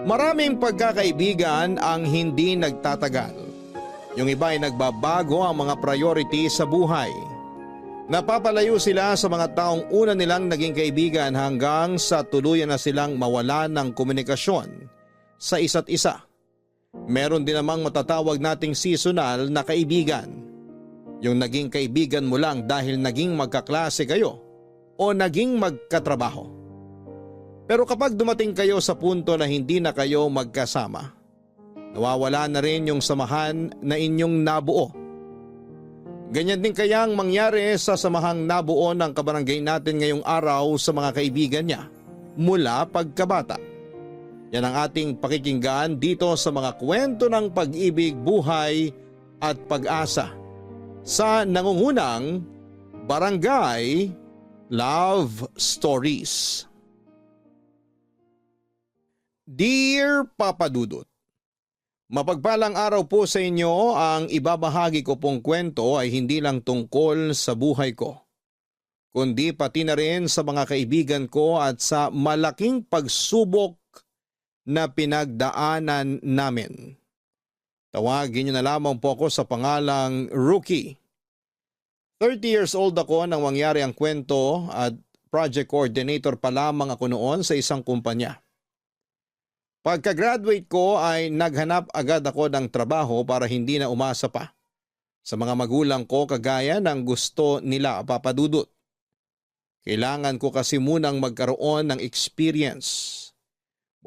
Maraming pagkakaibigan ang hindi nagtatagal. Yung iba ay nagbabago ang mga priority sa buhay. Napapalayo sila sa mga taong una nilang naging kaibigan hanggang sa tuluyan na silang mawala ng komunikasyon sa isa't isa. Meron din namang matatawag nating seasonal na kaibigan. Yung naging kaibigan mo lang dahil naging magkaklase kayo o naging magkatrabaho. Pero kapag dumating kayo sa punto na hindi na kayo magkasama, nawawala na rin yung samahan na inyong nabuo. Ganyan din kaya ang mangyari sa samahang nabuo ng kabarangay natin ngayong araw sa mga kaibigan niya mula pagkabata. Yan ang ating pakikinggan dito sa mga kwento ng pag-ibig, buhay at pag-asa sa nangungunang Barangay Love Stories. Dear Papa Dudut, mapagpalang araw po sa inyo. Ang ibabahagi ko pong kwento ay hindi lang tungkol sa buhay ko, kundi pati na rin sa mga kaibigan ko at sa malaking pagsubok na pinagdaanan namin. Tawagin niyo na lamang po ako sa pangalang Rookie. 30 years old ako nang mangyari ang kwento at project coordinator pa lamang ako noon sa isang kumpanya. Pagka-graduate ko ay naghanap agad ako ng trabaho para hindi na umasa pa sa mga magulang ko kagaya ng gusto nila, Papa Dudut. Kailangan ko kasi munang magkaroon ng experience.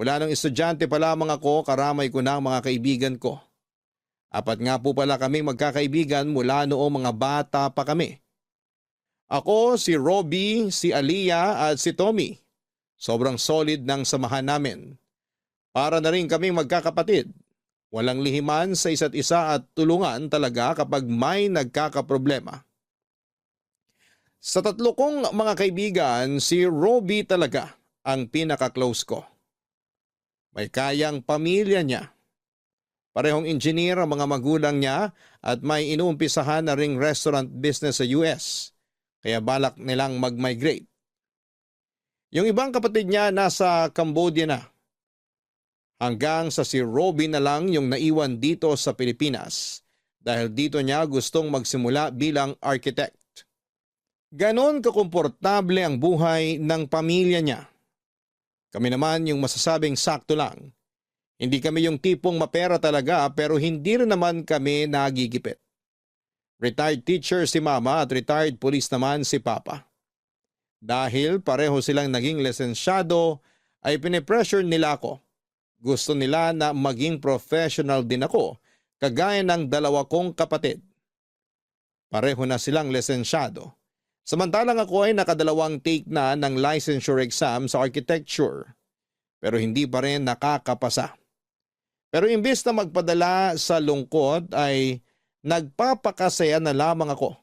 Mula nung estudyante pa lamang ako, karamay ko na ang mga kaibigan ko. Apat nga po pala kaming magkakaibigan mula noong mga bata pa kami. Ako, si Robbie, si Aliyah at si Tommy. Sobrang solid ng samahan namin. Para na rin kaming magkakapatid. Walang lihiman sa isa't isa at tulungan talaga kapag may nagkakaproblema. Sa tatlo kong mga kaibigan, si Robbie talaga ang pinaka-close ko. May kayang pamilya niya. Parehong engineer ang mga magulang niya at may inuumpisahan na ring restaurant business sa US. Kaya balak nilang mag-migrate. Yung ibang kapatid niya nasa Cambodia na. Hanggang sa si Robbie na lang yung naiwan dito sa Pilipinas dahil dito niya gustong magsimula bilang architect. Ganon kakomportable ang buhay ng pamilya niya. Kami naman yung masasabing sakto lang. Hindi kami yung tipong mapera talaga pero hindi rin naman kami nagigipit. Retired teacher si Mama at retired police naman si Papa. Dahil pareho silang naging lisensyado ay pinipressure nila ako. Gusto nila na maging professional din ako, kagaya ng dalawa kong kapatid. Pareho na silang lisensyado. Samantalang ako ay nakadalawang take na ng licensure exam sa architecture, pero hindi pa rin nakakapasa. Pero imbes na magpadala sa lungkot ay nagpapakasaya na lamang ako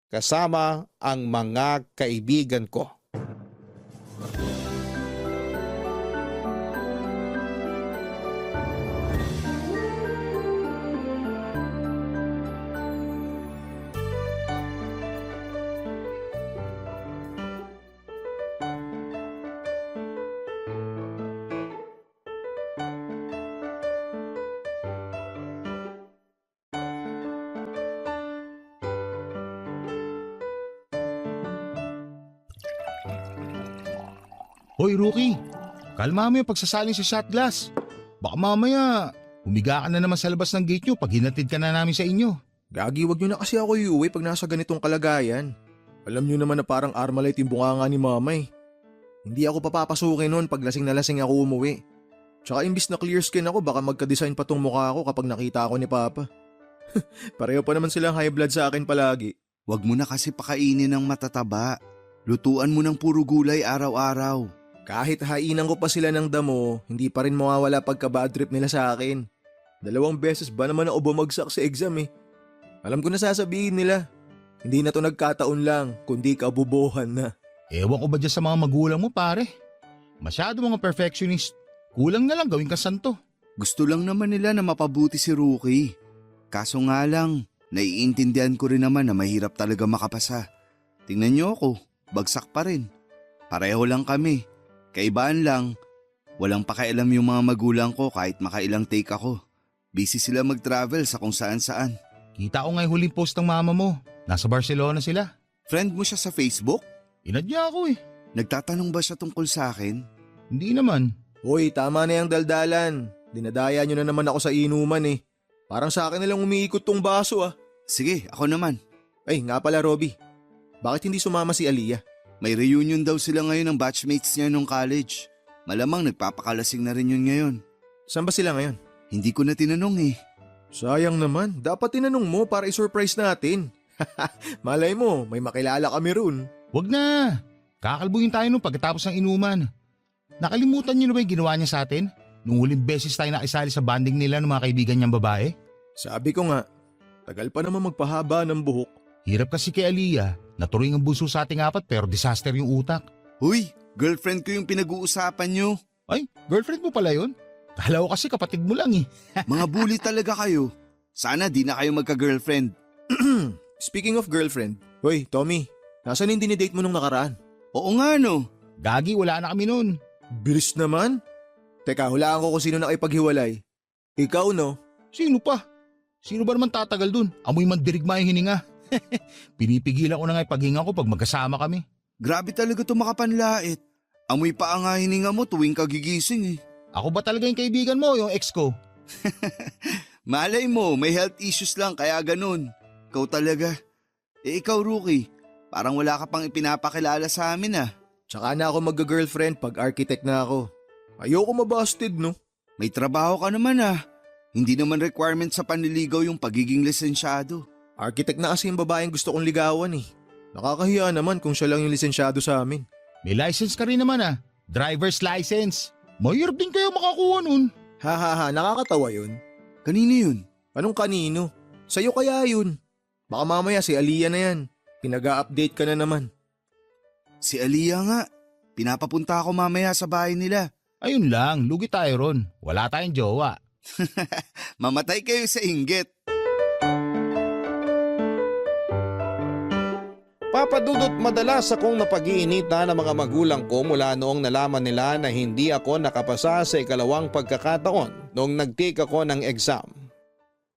kasama ang mga kaibigan ko. Hoy Rookie, kalma mo yung pagsasaling sa shot glass. Baka mamaya, humiga ka na naman sa labas ng gate nyo pag hinatid ka na namin sa inyo. Gagi, wag nyo na kasi ako iuwi pag nasa ganitong kalagayan. Alam nyo naman na parang Armalite yung bunganga ni Mamay. Hindi ako papapasukin nun pag lasing na lasing ako umuwi. Tsaka imbis na clear skin ako, baka magka-design pa tong mukha ko kapag nakita ako ni Papa. Pareho pa naman silang high blood sa akin palagi. Wag mo na kasi pakainin ng matataba. Lutuan mo ng puro gulay araw-araw. Kahit hainan ko pa sila ng damo, hindi pa rin mawawala pagka-bad trip nila sa akin. 2 beses ba naman ako bumagsak sa exam eh. Alam ko na sasabihin nila. Hindi na to nagkataon lang, kundi kabubuhan na. Ewan ko ba dyan sa mga magulang mo pare? Masyado mga perfectionist. Kulang na lang gawin ka santo. Gusto lang naman nila na mapabuti si Rookie. Kaso nga lang, naiintindihan ko rin naman na mahirap talaga makapasa. Tingnan niyo ako, bagsak pa rin. Pareho lang kami. Kaibaan lang, Walang pakialam yung mga magulang ko kahit makailang take ako. Busy sila mag-travel sa kung saan-saan. Kita ko nga yung huling post ng mama mo. Nasa Barcelona sila. Friend mo siya sa Facebook? Inadya ako eh. Nagtatanong ba siya tungkol sa akin? Hindi naman. Hoy, tama na yung daldalan. Dinadaya nyo na naman ako sa inuman eh. Parang sa akin na lang umiikot tong baso ah. Sige, ako naman. Ay, nga pala Robby. Bakit hindi sumama si Aliyah? May reunion daw sila ngayon ng batchmates niya nung college. Malamang nagpapakalasing na rin yun ngayon. Saan ba sila ngayon? Hindi ko na tinanong eh. Sayang naman. Dapat tinanong mo para i-surprise natin. Malay mo, may makilala kami run. Wag na. Kakalbuhin tayo nung pagkatapos ng inuman. Nakalimutan niyo na ba yung ginawa niya sa atin? Nung huling beses tayo nakisali sa banding nila ng mga kaibigan niyang babae? Sabi ko nga, tagal pa naman magpahaba ng buhok. Hirap kasi kay Aliyah. Naturing ang bunso sa ating apat pero disaster yung utak. Huy, girlfriend ko yung pinag-uusapan niyo. Ay, girlfriend mo pala yun? Kala ko kasi kapatid mo lang eh. Mga bully talaga kayo. Sana di na kayo magka-girlfriend. Speaking of girlfriend, hoy Tommy, nasan yung dinidate mo nung nakaraan? Oo nga no. Gagi, wala na kami nun. Bilis naman. Teka, hulaan ko kung sino nakipaghiwalay. Ikaw no? Sino pa? Sino ba naman tatagal dun? Amoy mandirigma yung hininga. Pinipigilan ko na nga yung paghinga ko pag magkasama kami. Grabe talaga to makapanlait. Amoy pa ang hininga mo tuwing kagigising eh. Ako ba talaga yung kaibigan mo, yung ex ko? Malay mo, may health issues lang kaya ganun. Ikaw talaga. Eh ikaw Rookie, parang wala ka pang ipinapakilala sa amin ah. Tsaka na ako mag-girlfriend pag architect na ako. Ayoko mabasted no? May trabaho ka naman ah. Hindi naman requirement sa panliligaw yung pagiging lisensyado. Architect na kasi yung babaeng gusto kong ligawan eh. Nakakahiya naman kung siya lang yung lisensyado sa amin. May license ka rin naman ah. Driver's license. Mahirap din kayo makakuha nun. Ha, nakakatawa yun. Kanino yun? Anong kanino? Sa'yo kaya yun. Baka mamaya si Aliyah na yan. Pinag-a-update ka na naman. Si Aliyah nga. Pinapapunta ako mamaya sa bahay nila. Ayun lang, lugi tayo ron. Wala tayong jowa. Mamatay kayo sa inggit. Papadudot madalas akong napag-iinitan ng mga magulang ko mula noong nalaman nila na hindi ako nakapasa sa ikalawang pagkakataon noong nag-take ako ng exam.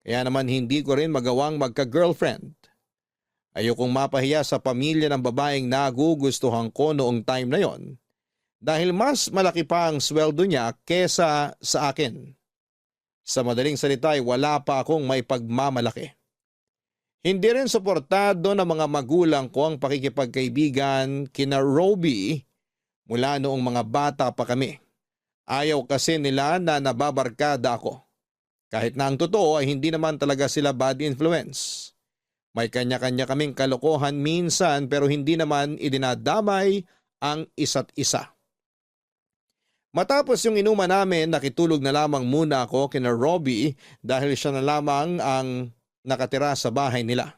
Kaya naman hindi ko rin magawang magka-girlfriend. Ayokong mapahiya sa pamilya ng babaeng nagugustuhan ko noong time na yon dahil mas malaki pa ang sweldo niya kesa sa akin. Sa madaling salita ay wala pa akong may pagmamalaki. Hindi rin suportado ng mga magulang ko ang pakikipagkaibigan kina Robby mula noong mga bata pa kami. Ayaw kasi nila na nababarkada ako. Kahit na ang totoo ay hindi naman talaga sila bad influence. May kanya-kanya kaming kalokohan minsan pero hindi naman idinadamay ang isa't isa. Matapos yung inuman namin, nakitulog na lamang muna ako kina Robby dahil siya na lamang ang nakatira sa bahay nila.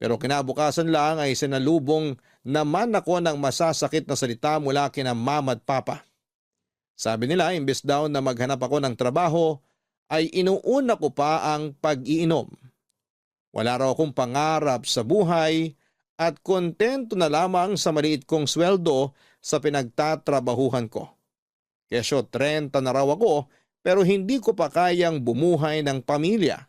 Pero kinabukasan lang ay sinalubong naman ako ng masasakit na salita mula kina mama at papa. Sabi nila imbes daw na maghanap ako ng trabaho ay inuuna ko pa ang pag-iinom. Wala raw akong pangarap sa buhay at kontento na lamang sa maliit kong sweldo sa pinagtatrabahuhan ko. Kesyo 30 na raw ako pero hindi ko pa kayang bumuhay ng pamilya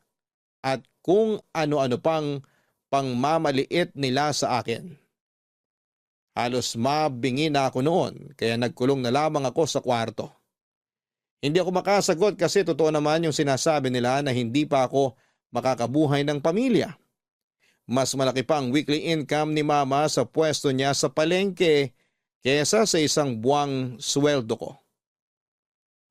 at kung ano-ano pang pangmamaliit nila sa akin. Halos mabingi na ako noon kaya nagkulong na lamang ako sa kwarto. Hindi ako makasagot kasi totoo naman yung sinasabi nila na hindi pa ako makakabuhay ng pamilya. Mas malaki pa ang weekly income ni mama sa pwesto niya sa palengke kesa sa isang buwang sweldo ko.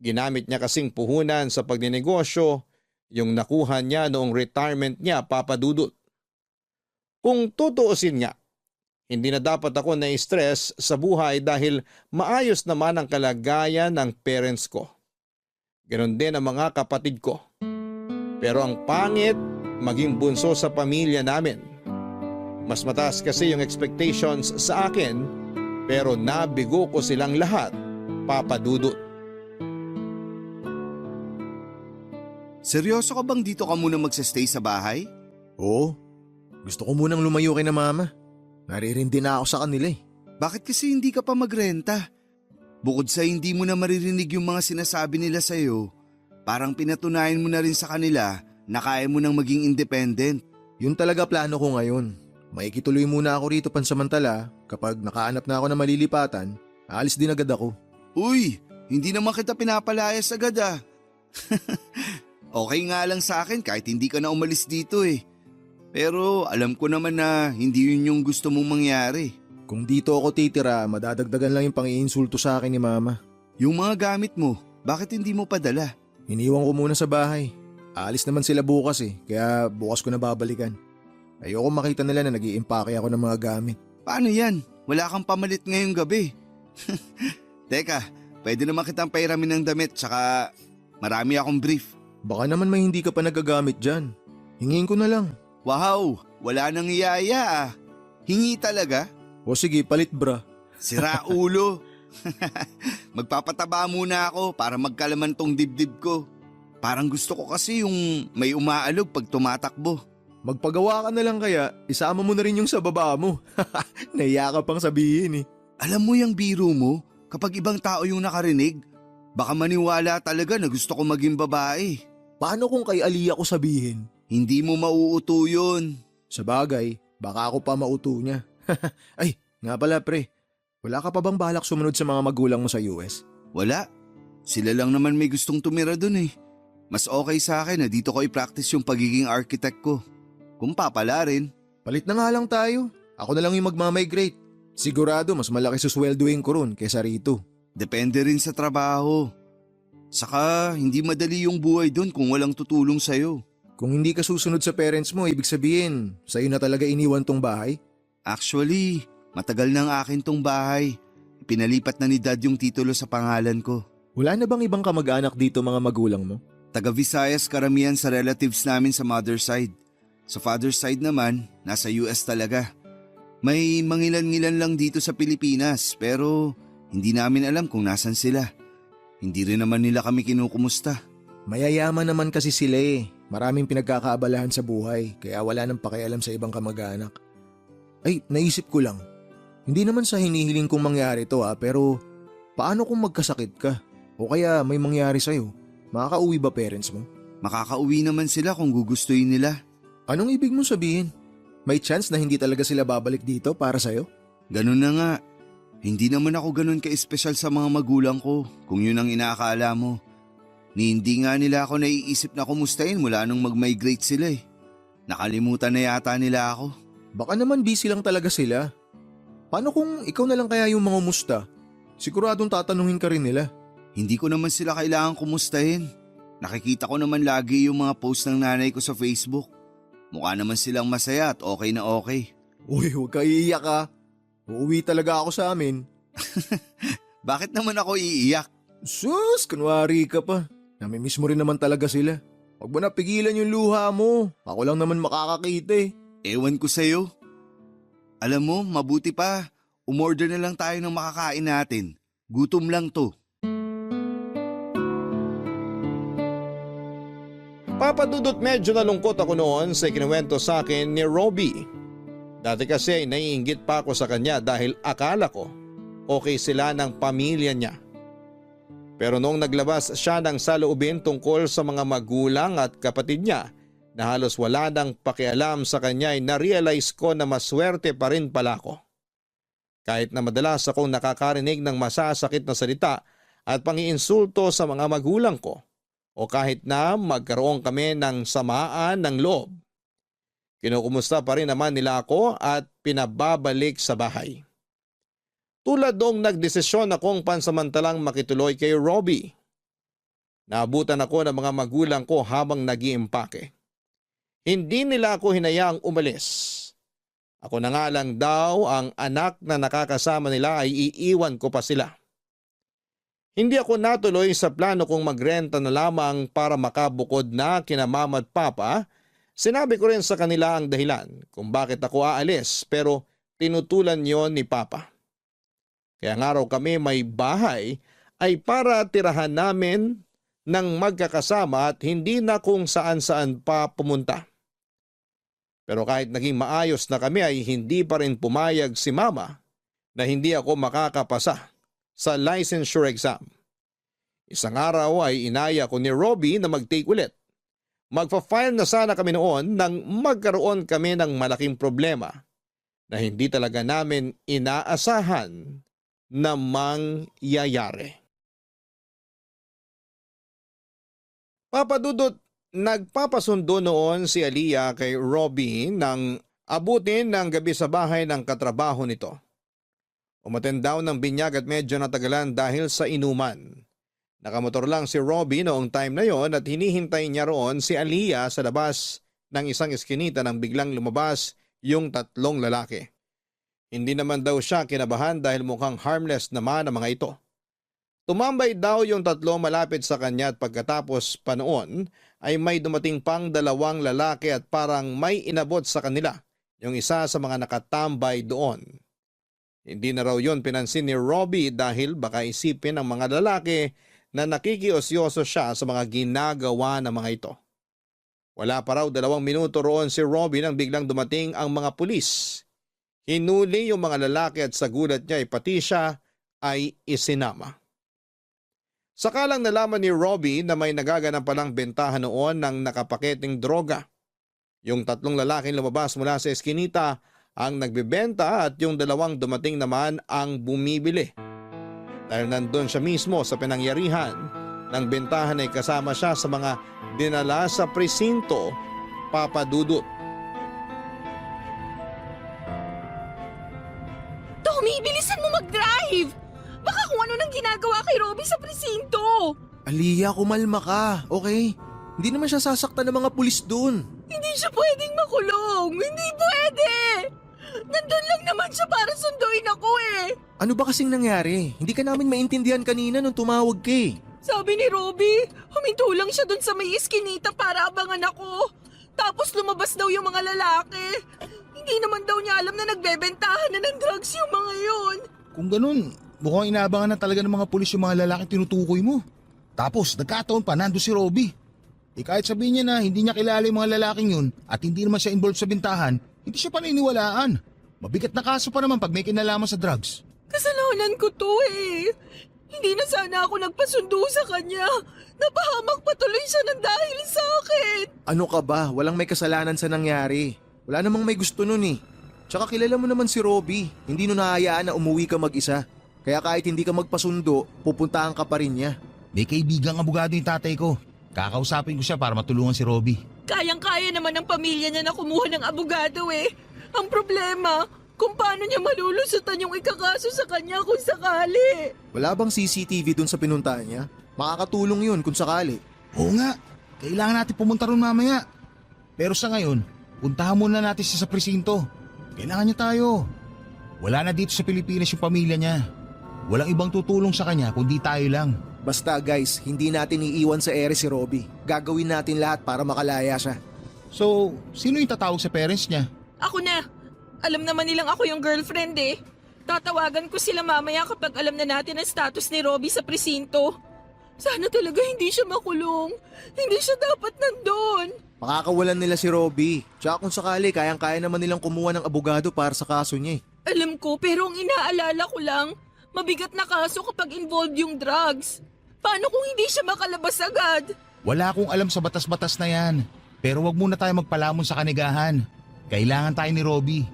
Ginamit niya kasing puhunan sa pagninegosyo yung nakuha niya noong retirement niya, Papa Dudut. Kung tutuusin nga, hindi na dapat ako na-stress sa buhay dahil maayos naman ang kalagayan ng parents ko. Ganon din ang mga kapatid ko. Pero ang pangit, maging bunso sa pamilya namin. Mas mataas kasi yung expectations sa akin, pero nabigo ko silang lahat, Papa Dudut. Seryoso ka bang dito ka muna magsastay sa bahay? Oo. Gusto ko munang lumayo kay na mama. Naririndi na ako sa kanila eh. Bakit kasi hindi ka pa magrenta? Bukod sa hindi mo na maririnig yung mga sinasabi nila sa'yo, parang pinatunayan mo na rin sa kanila na kaya mo nang maging independent. Yun talaga plano ko ngayon. Makikituloy muna ako rito pansamantala. Kapag nakahanap na ako ng malilipatan, aalis din agad ako. Uy, hindi naman kita pinapalayas agad ah. Okay nga lang sa akin kahit hindi ka na umalis dito eh. Pero alam ko naman na hindi yun yung gusto mong mangyari. Kung dito ako titira, madadagdagan lang yung pang-iinsulto sa akin ni Mama. Yung mga gamit mo, bakit hindi mo padala? Iniwan ko muna sa bahay. Aalis naman sila bukas kaya bukas ko na babalikan. Ayoko makita nila na nag-iimpake ako ng mga gamit. Paano yan? Wala kang pamalit ngayong gabi. Teka, pwede naman kitang pairamin ng damit tsaka marami akong brief. Baka naman may hindi ka pa nagagamit dyan. Hingin ko na lang. Wow, wala nang iyaya ah. Hingi talaga? O sige, palit bra. Sira ulo. Magpapataba muna ako para magkalaman tong dibdib ko. Parang gusto ko kasi yung may umaalog pag tumatakbo. Magpagawa ka na lang kaya, isama mo na rin yung sa baba mo. Nahiya ka pang sabihin Alam mo yung biro mo, kapag ibang tao yung nakarinig, baka maniwala talaga na gusto ko maging babae. Paano kung kay Ali ako sabihin? Hindi mo mauuto yun. Sa bagay, baka ako pa mauto niya. Ay, nga pala pre, wala ka pa bang balak sumunod sa mga magulang mo sa US? Wala. Sila lang naman may gustong tumira dun eh. Mas okay sa akin na dito ko i-practice yung pagiging architect ko. Kung papala rin. Palit na nga lang tayo. Ako na lang yung magmamigrate. Sigurado mas malaki susweldoin ko ron kesa rito. Depende rin sa trabaho. Saka hindi madali yung buhay dun kung walang tutulong sa'yo. Kung hindi ka susunod sa parents mo, ibig sabihin, sa'yo na talaga iniwan tong bahay? Actually, matagal nang akin tong bahay. Pinalipat na ni Dad yung titulo sa pangalan ko. Wala na bang ibang kamag-anak dito mga magulang mo? Taga Visayas karamihan sa relatives namin sa mother side. Sa father side naman, nasa US talaga. May mangilan-ngilan lang dito sa Pilipinas pero hindi namin alam kung nasan sila. Hindi rin naman nila kami kinukumusta. Mayayaman naman kasi sila Maraming pinagkakaabalahan sa buhay kaya wala nang pakialam sa ibang kamag-anak. Ay, naisip ko lang. Hindi naman sa hinihiling kong mangyari to pero paano kung magkasakit ka? O kaya may mangyari sa'yo? Makakauwi ba parents mo? Makakauwi naman sila kung gugustuhin nila. Anong ibig mong sabihin? May chance na hindi talaga sila babalik dito para sa'yo? Ganun na nga. Hindi naman ako ganun ka-espesyal sa mga magulang ko kung yun ang inaakala mo. Ni hindi nga nila ako naiisip na kumustahin mula nung mag-migrate sila Nakalimutan na yata nila ako. Baka naman busy lang talaga sila. Paano kung ikaw na lang kaya yung mga musta? Siguradong tatanungin ka rin nila. Hindi ko naman sila kailangan kumustahin. Nakikita ko naman lagi yung mga post ng nanay ko sa Facebook. Mukha naman silang masaya at okay na okay. Uy, huwag ka iiyak Uuwi talaga ako sa amin. Bakit naman ako iiyak? Sus, kunwari ka pa. Namimiss mo rin naman talaga sila. Huwag mo na pigilan yung luha mo. Ako lang naman makakakita Ewan ko sa'yo. Alam mo, mabuti pa. Umorder na lang tayo ng makakain natin. Gutom lang to. Papadudot medyo nalungkot ako noon sa ikinuwento sa akin ni Robbie. Dati kasi naiinggit pa ako sa kanya dahil akala ko okay sila ng pamilya niya. Pero noong naglabas siya ng saloobin tungkol sa mga magulang at kapatid niya na halos wala nang pakialam sa kanya ay na-realize ko na maswerte pa rin pala ako. Kahit na madalas akong nakakarinig ng masasakit na salita at pangiinsulto sa mga magulang ko o kahit na magkaroon kami ng samaan ng loob, kinukumusta pa rin naman nila ako at pinababalik sa bahay. Tulad noong nagdesisyon akong pansamantalang makituloy kay Robbie. Naabutan ako ng mga magulang ko habang nag-iimpake. Hindi nila ako hinayaang umalis. Ako na nga lang daw ang anak na nakakasama nila ay iiwan ko pa sila. Hindi ako natuloy sa plano kong magrenta na lamang para makabukod na kina mama at papa. Sinabi ko rin sa kanila ang dahilan kung bakit ako aalis pero tinutulan yon ni papa. Kaya nga raw kami may bahay ay para tirahan namin ng magkakasama at hindi na kung saan-saan pa pumunta. Pero kahit naging maayos na kami ay hindi pa rin pumayag si mama na hindi ako makakapasa sa licensure exam. Isang araw ay inaya ko ni Robbie na mag-take ulit. Magpa-file na sana kami noon nang magkaroon kami ng malaking problema na hindi talaga namin inaasahan na mangyayari. Papadudot, nagpapasundo noon si Aliyah kay Robbie nang abutin ng gabi sa bahay ng katrabaho nito. Umaten daw ng binyag at medyo natagalan dahil sa inuman. Nakamotor lang si Robbie noong time na yon at hinihintay niya roon si Aliyah sa labas ng isang eskinita nang biglang lumabas yung 3 lalaki. Hindi naman daw siya kinabahan dahil mukhang harmless naman ang mga ito. Tumambay daw yung 3 malapit sa kanya at pagkatapos pa noon ay may dumating pang 2 lalaki at parang may inabot sa kanila yung isa sa mga nakatambay doon. Hindi na raw yon pinansin ni Robbie dahil baka isipin ng mga lalaki na nakikiosyoso siya sa mga ginagawa ng mga ito. Wala pa raw 2 minuto roon si Robbie nang biglang dumating ang mga pulis. Hinuli yung mga lalaki at sa gulat niya ay pati siya ay isinama. Sakalang nalaman ni Robbie na may nagaganap palang bentahan noon ng nakapaketing droga. Yung 3 lalaking lumabas mula sa eskinita ang nagbebenta at yung 2 dumating naman ang bumibili. Dahil nandun siya mismo sa pinangyarihan ng bentahan ay kasama siya sa mga dinala sa presinto, Papadudot. Tommy, bilisan mo mag-drive! Baka kung ano nang ginagawa kay Robbie sa presinto! Aliyah, kumalma ka, okay? Hindi naman siya sasaktan ng mga pulis dun. Hindi siya pwedeng makulong! Hindi pwede! Nandun lang naman siya para sunduin ako eh! Ano ba kasing nangyari? Hindi ka namin maintindihan kanina nung tumawag ka eh. Sabi ni Robbie, huminto lang siya dun sa may iskinita para abangan ako. Tapos lumabas daw yung mga lalaki. Hindi naman daw niya alam na nagbebentahan na ng drugs yung mga yun. Kung ganun, mukhang inaabangan na talaga ng mga pulis yung mga lalaki tinutukoy mo. Tapos nagkataon pa nando si Robbie. Kahit sabihin niya na hindi niya kilala yung mga lalaking yun at hindi naman siya involved sa bintahan, hindi siya paniniwalaan. Mabigat na kaso pa naman pag may kinalaman sa drugs. Kasalanan ko to eh. Hindi na sana ako nagpasundo sa kanya. Napahamak patuloy siya ng dahil sa akin. Ano ka ba? Walang may kasalanan sa nangyari. Wala namang may gusto nun eh. Tsaka kilala mo naman si Robbie. Hindi nun nahayaan na umuwi ka mag-isa. Kaya kahit hindi ka magpasundo, pupuntahan ka pa rin niya. May kaibigang abogado yung tatay ko. Kakausapin ko siya para matulungan si Robbie. Kayang-kaya naman ng pamilya niya na kumuha ng abogado eh. Ang problema, kung paano niya malulusutan yung ikakaso sa kanya kung sakali. Wala bang CCTV dun sa pinuntahan niya? Makakatulong yun kung sakali. Oo nga, kailangan natin pumunta ron mamaya. Pero sa ngayon, puntahan muna natin siya sa presinto. Kailangan niya tayo. Wala na dito sa Pilipinas yung pamilya niya. Walang ibang tutulong sa kanya kundi tayo lang. Basta guys, hindi natin iiwan sa ere si Robbie. Gagawin natin lahat para makalaya siya. So, sino yung tatawag sa parents niya? Ako na. Alam naman nilang ako yung girlfriend eh. Tatawagan ko sila mamaya kapag alam na natin ang status ni Robbie sa presinto. Sana talaga hindi siya makulong. Hindi siya dapat nandun. Makakawalan nila si Robbie. Tsaka kung sakali, kayang-kaya naman nilang kumuha ng abogado para sa kaso niya eh. Alam ko, pero ang inaalala ko lang, mabigat na kaso kapag involved yung drugs. Paano kung hindi siya makalabas agad? Wala akong alam sa batas-batas na yan. Pero wag muna tayo magpalamon sa kanigahan. Kailangan tayo ni Robbie.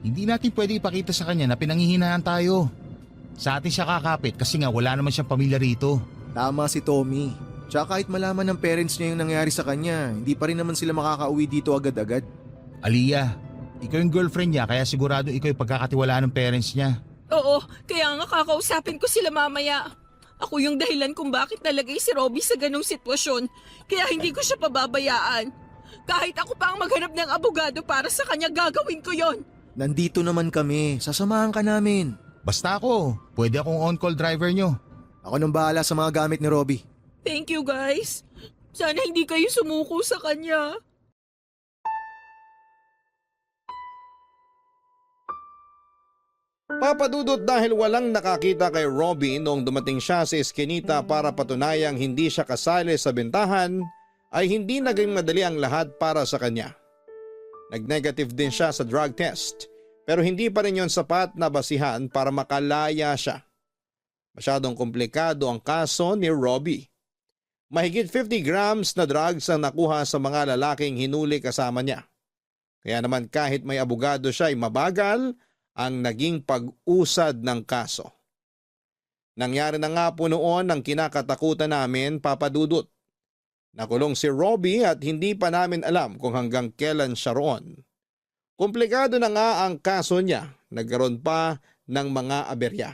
Hindi natin pwede ipakita sa kanya na pinanghihinaan tayo. Sa atin siya kakapit kasi nga wala naman siyang pamilya rito. Tama si Tommy. Tsaka kahit malaman ng parents niya yung nangyari sa kanya, hindi pa rin naman sila makakauwi dito agad-agad. Aliyah, ikaw yung girlfriend niya kaya sigurado ikaw yung pagkakatiwalaan ng parents niya. Oo, kaya nga kakausapin ko sila mamaya. Ako yung dahilan kung bakit nalagay si Robbie sa ganong sitwasyon, kaya hindi ko siya pababayaan. Kahit ako pa ang maghanap ng abogado para sa kanya, gagawin ko yon. Nandito naman kami, sasamahan ka namin. Basta ako, pwede akong on-call driver nyo. Ako nang bahala sa mga gamit ni Robbie. Thank you guys. Sana hindi kayo sumuko sa kanya. Papadudot, dahil walang nakakita kay Robbie noong dumating siya sa eskinita para patunayang hindi siya kasali sa bentahan, ay hindi naging madali ang lahat para sa kanya. Nag-negative din siya sa drug test pero hindi pa rin yon sapat na basihan para makalaya siya. Masyadong komplikado ang kaso ni Robbie. Mahigit 50 grams na drugs ang nakuha sa mga lalaking hinuli kasama niya. Kaya naman kahit may abogado siya ay mabagal ang naging pag-usad ng kaso. Nangyari na nga po noon ang kinakatakutan namin, Papa Dudut. Nakulong si Robbie at hindi pa namin alam kung hanggang kailan siya roon. Komplikado na nga ang kaso niya, nagkaroon pa ng mga aberya.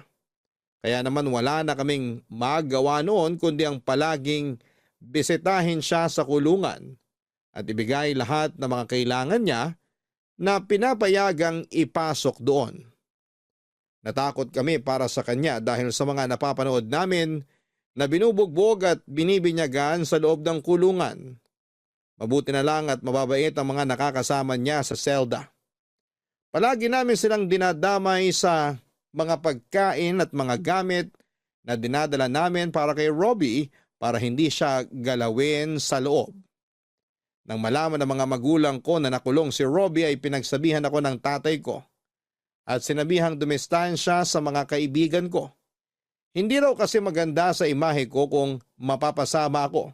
Kaya naman wala na kaming magawa noon kundi ang palaging bisitahin siya sa kulungan at ibigay lahat ng mga kailangan niya na pinapayagang ipasok doon. Natakot kami para sa kanya dahil sa mga napapanood namin na binubugbog at binibinyagan sa loob ng kulungan. Mabuti na lang at mababait ang mga nakakasama niya sa selda. Palagi namin silang dinadamay sa mga pagkain at mga gamit na dinadala namin para kay Robbie para hindi siya galawin sa loob. Nang malaman ng mga magulang ko na nakulong si Robbie ay pinagsabihan ako ng tatay ko at sinabihang dumistahan siya sa mga kaibigan ko. Hindi raw kasi maganda sa imahe ko kung mapapasama ako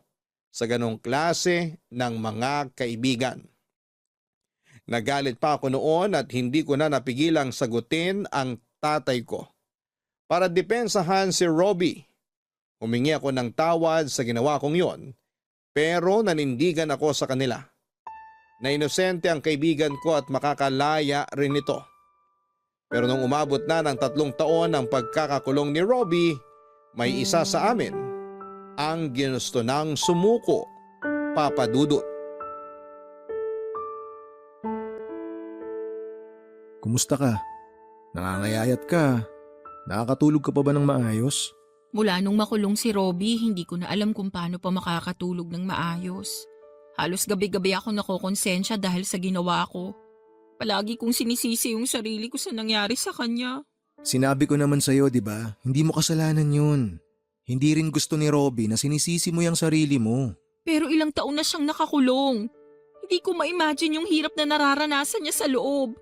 sa ganong klase ng mga kaibigan. Nagalit pa ako noon at hindi ko na napigilang sagutin ang tatay ko. Para depensahan si Robbie, humingi ako ng tawad sa ginawa kong yon, pero nanindigan ako sa kanila. Na inosente ang kaibigan ko at makakalaya rin ito. Pero nung umabot na ng 3 taon ang pagkakakulong ni Robbie, may isa sa amin ang ginusto ng sumuko, Papa Dudut. Kumusta ka? Nangangayayat ka. Nakakatulog ka pa ba ng maayos? Mula nung makulong si Robbie, hindi ko na alam kung paano pa makakatulog ng maayos. Halos gabi-gabi ako nakokonsensya dahil sa ginawa ko. Palagi kong sinisisi yung sarili ko sa nangyari sa kanya. Sinabi ko naman sa'yo, di ba? Hindi mo kasalanan yun. Hindi rin gusto ni Robbie na sinisisi mo yung sarili mo. Pero ilang taon na siyang nakakulong. Hindi ko ma-imagine yung hirap na nararanasan niya sa loob.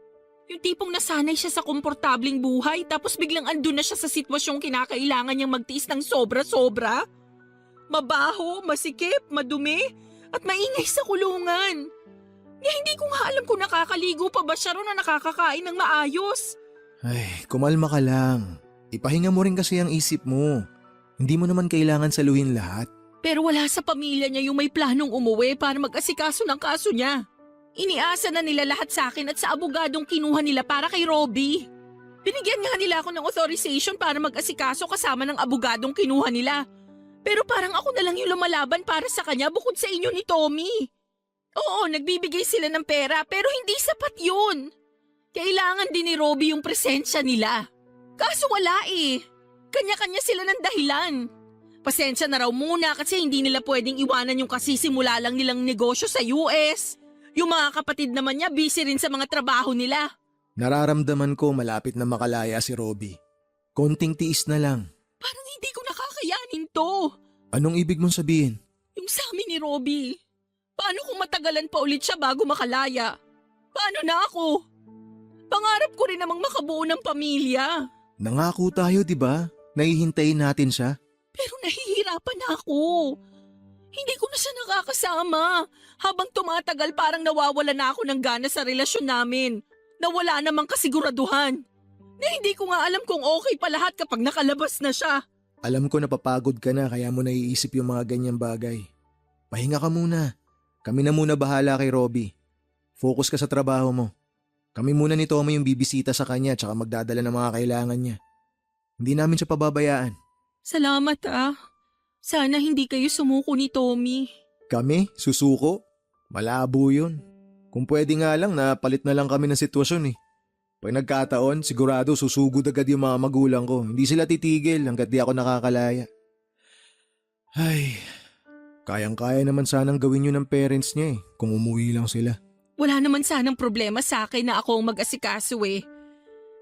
Yung tipong nasanay siya sa komportabling buhay tapos biglang andun na siya sa sitwasyong kinakailangan niyang magtiis ng sobra-sobra. Mabaho, masikip, madumi, at maingay sa kulungan. Hindi ko nga alam kung nakakaligo pa ba siya ron na nakakakain ng maayos. Ay, kumalma ka lang. Ipahinga mo rin kasi ang isip mo. Hindi mo naman kailangan saluhin lahat. Pero wala sa pamilya niya yung may planong umuwi para mag-asikaso ng kaso niya. Iniasa na nila lahat sa akin at sa abogadong kinuha nila para kay Robbie. Binigyan nga nila ako ng authorization para mag-asikaso kasama ng abogadong kinuha nila. Pero parang ako na lang yung lumalaban para sa kanya bukod sa inyo ni Tommy. Oo, nagbibigay sila ng pera pero hindi sapat yun. Kailangan din ni Robbie yung presensya nila. Kaso wala eh. Kanya-kanya sila ng dahilan. Pasensya na raw muna kasi hindi nila pwedeng iwanan yung kasisimula lang nilang negosyo sa US. Yung mga kapatid naman niya busy rin sa mga trabaho nila. Nararamdaman ko malapit na makalaya si Robbie. Konting tiis na lang. Parang hindi ko nakakayanin to. Anong ibig mong sabihin? Yung sa amin ni Robbie. Paano kung matagalan pa ulit siya bago makalaya? Paano na ako? Pangarap ko rin namang makabuo ng pamilya. Nangako tayo, di ba? Nahihintayin natin siya. Pero nahihirapan na ako. Hindi ko na siya nakakasama. Habang tumatagal parang nawawala na ako ng gana sa relasyon namin. Nawala namang kasiguraduhan. Na hindi ko nga alam kung okay pa lahat kapag nakalabas na siya. Alam ko napapagod ka na kaya mo naiisip yung mga ganyang bagay. Pahinga ka muna. Kami na muna bahala kay Robbie. Focus ka sa trabaho mo. Kami muna ni Tommy yung bibisita sa kanya tsaka magdadala ng mga kailangan niya. Hindi namin siya pababayaan. Salamat ah. Sana hindi kayo sumuko ni Tommy. Kami? Susuko? Malabo yun. Kung pwede nga lang na palit na lang kami ng sitwasyon eh. Pag nagkataon, sigurado susugod agad yung mga magulang ko. Hindi sila titigil hanggat di ako nakakalaya. Ay, kayang-kaya naman sanang gawin yun ng parents niya eh, kung umuwi lang sila. Wala naman sanang problema sa akin na ako ang mag-asikaso eh.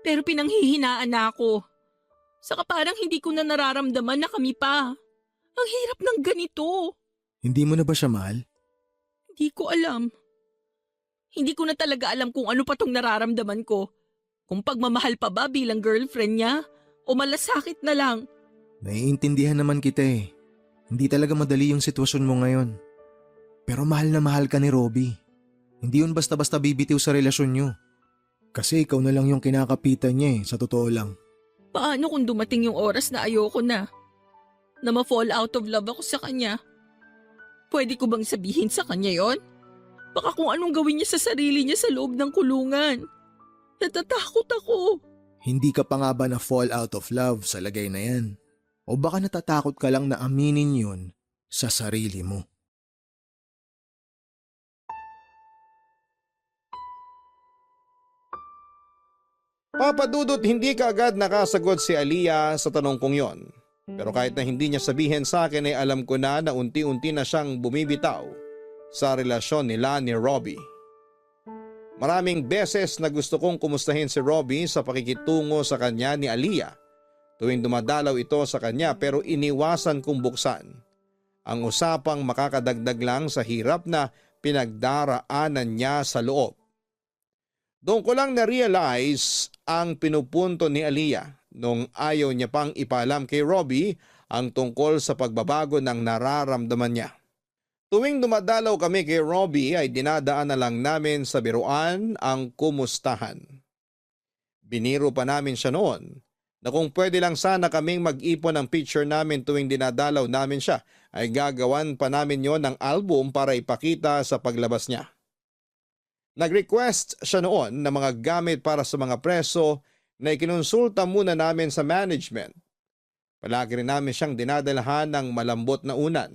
Pero pinanghihinaan na ako. Saka parang hindi ko na nararamdaman na kami pa. Ang hirap ng ganito. Hindi mo na ba siya mahal? Hindi ko alam. Hindi ko na talaga alam kung ano pa tong nararamdaman ko. Kung pagmamahal pa ba bilang girlfriend niya o malasakit na lang. Naiintindihan naman kita eh. Hindi talaga madali yung sitwasyon mo ngayon. Pero mahal na mahal ka ni Robbie. Hindi yun basta-basta bibitiw sa relasyon nyo. Kasi ikaw na lang yung kinakapitan niya sa totoo lang. Paano kung dumating yung oras na ayoko na? Na ma-fall out of love ako sa kanya? Pwede ko bang sabihin sa kanya yon? Baka kung anong gawin niya sa sarili niya sa loob ng kulungan. Natatakot ako. Hindi ka pa nga ba na fall out of love sa lagay na yan? O baka natatakot ka lang na aminin yun sa sarili mo? Papa Dudut, hindi ka agad nakasagot si Aliyah sa tanong kong yon. Pero kahit na hindi niya sabihin sa akin ay alam ko na unti-unti na siyang bumibitaw sa relasyon nila ni Robbie. Maraming beses na gusto kong kumustahin si Robbie sa pakikitungo sa kanya ni Aliyah tuwing dumadalaw ito sa kanya, pero iniwasan kong buksan ang usapang makakadagdag lang sa hirap na pinagdaraanan niya sa loob. Doon ko lang na-realize ang pinupunto ni Aliyah nung ayaw niya pang ipaalam kay Robbie ang tungkol sa pagbabago ng nararamdaman niya. Tuwing dumadalaw kami kay Robbie ay dinadaan na lang namin sa biruan ang kumustahan. Biniro pa namin siya noon na kung pwede lang sana kaming mag-ipon ng picture namin tuwing dinadalaw namin siya, ay gagawan pa namin yon ng album para ipakita sa paglabas niya. Nag-request siya noon ng mga gamit para sa mga preso na ikinonsulta muna namin sa management. Palagi rin namin siyang dinadalhan ng malambot na unan,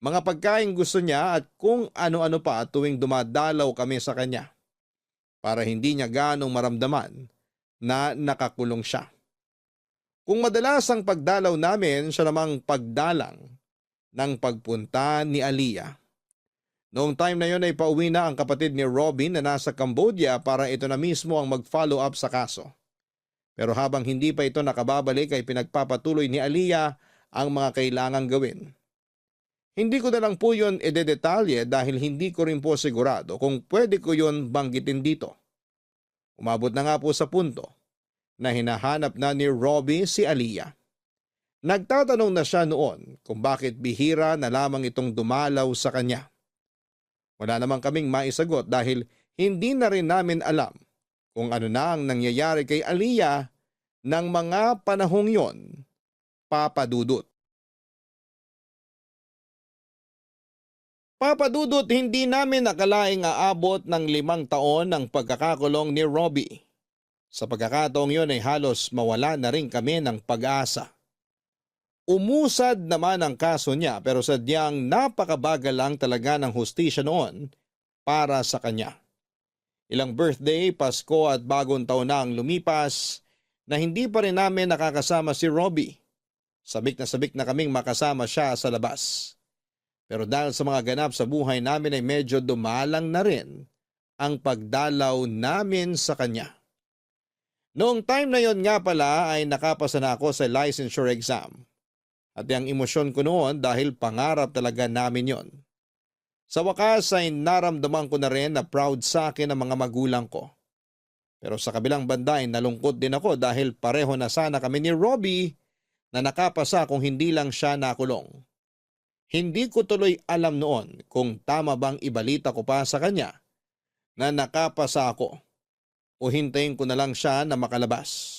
mga pagkain gusto niya at kung ano-ano pa tuwing dumadalaw kami sa kanya, para hindi niya ganong maramdaman na nakakulong siya. Kung madalas ang pagdalaw namin, siya namang pagdalang ng pagpunta ni Aliyah. Noong time na yon ay pauwi na ang kapatid ni Robin na nasa Cambodia para ito na mismo ang mag-follow up sa kaso. Pero habang hindi pa ito nakababalik ay pinagpapatuloy ni Aliyah ang mga kailangang gawin. Hindi ko na lang po yun ededetalye dahil hindi ko rin po sigurado kung pwede ko yun banggitin dito. Umabot na nga po sa punto na hinahanap na ni Robbie si Aliyah. Nagtatanong na siya noon kung bakit bihira na lamang itong dumalaw sa kanya. Wala namang kaming maisagot dahil hindi na rin namin alam kung ano na ang nangyayari kay Aliyah ng mga panahong yon, Papa Dudut. Papa Dudut, hindi namin nakalaing aabot ng 5 taon ang pagkakakulong ni Robbie. Sa pagkakataong yun ay halos mawala na rin kami ng pag-asa. Umusad naman ang kaso niya pero sadyang napakabagal lang talaga ng hustisya noon para sa kanya. Ilang birthday, Pasko at bagong taon na ang lumipas na hindi pa rin namin nakakasama si Robbie. Sabik na kaming makasama siya sa labas. Pero dahil sa mga ganap sa buhay namin ay medyo dumalang na rin ang pagdalaw namin sa kanya. Noong time na yon nga pala ay nakapasa na ako sa licensure exam. At yung emosyon ko noon dahil pangarap talaga namin yon. Sa wakas ay naramdaman ko na rin na proud sa akin ang mga magulang ko. Pero sa kabilang banda ay nalungkot din ako dahil pareho na sana kami ni Robbie na nakapasa kung hindi lang siya nakulong. Hindi ko tuloy alam noon kung tama bang ibalita ko pa sa kanya na nakapasa ako o hintayin ko na lang siya na makalabas.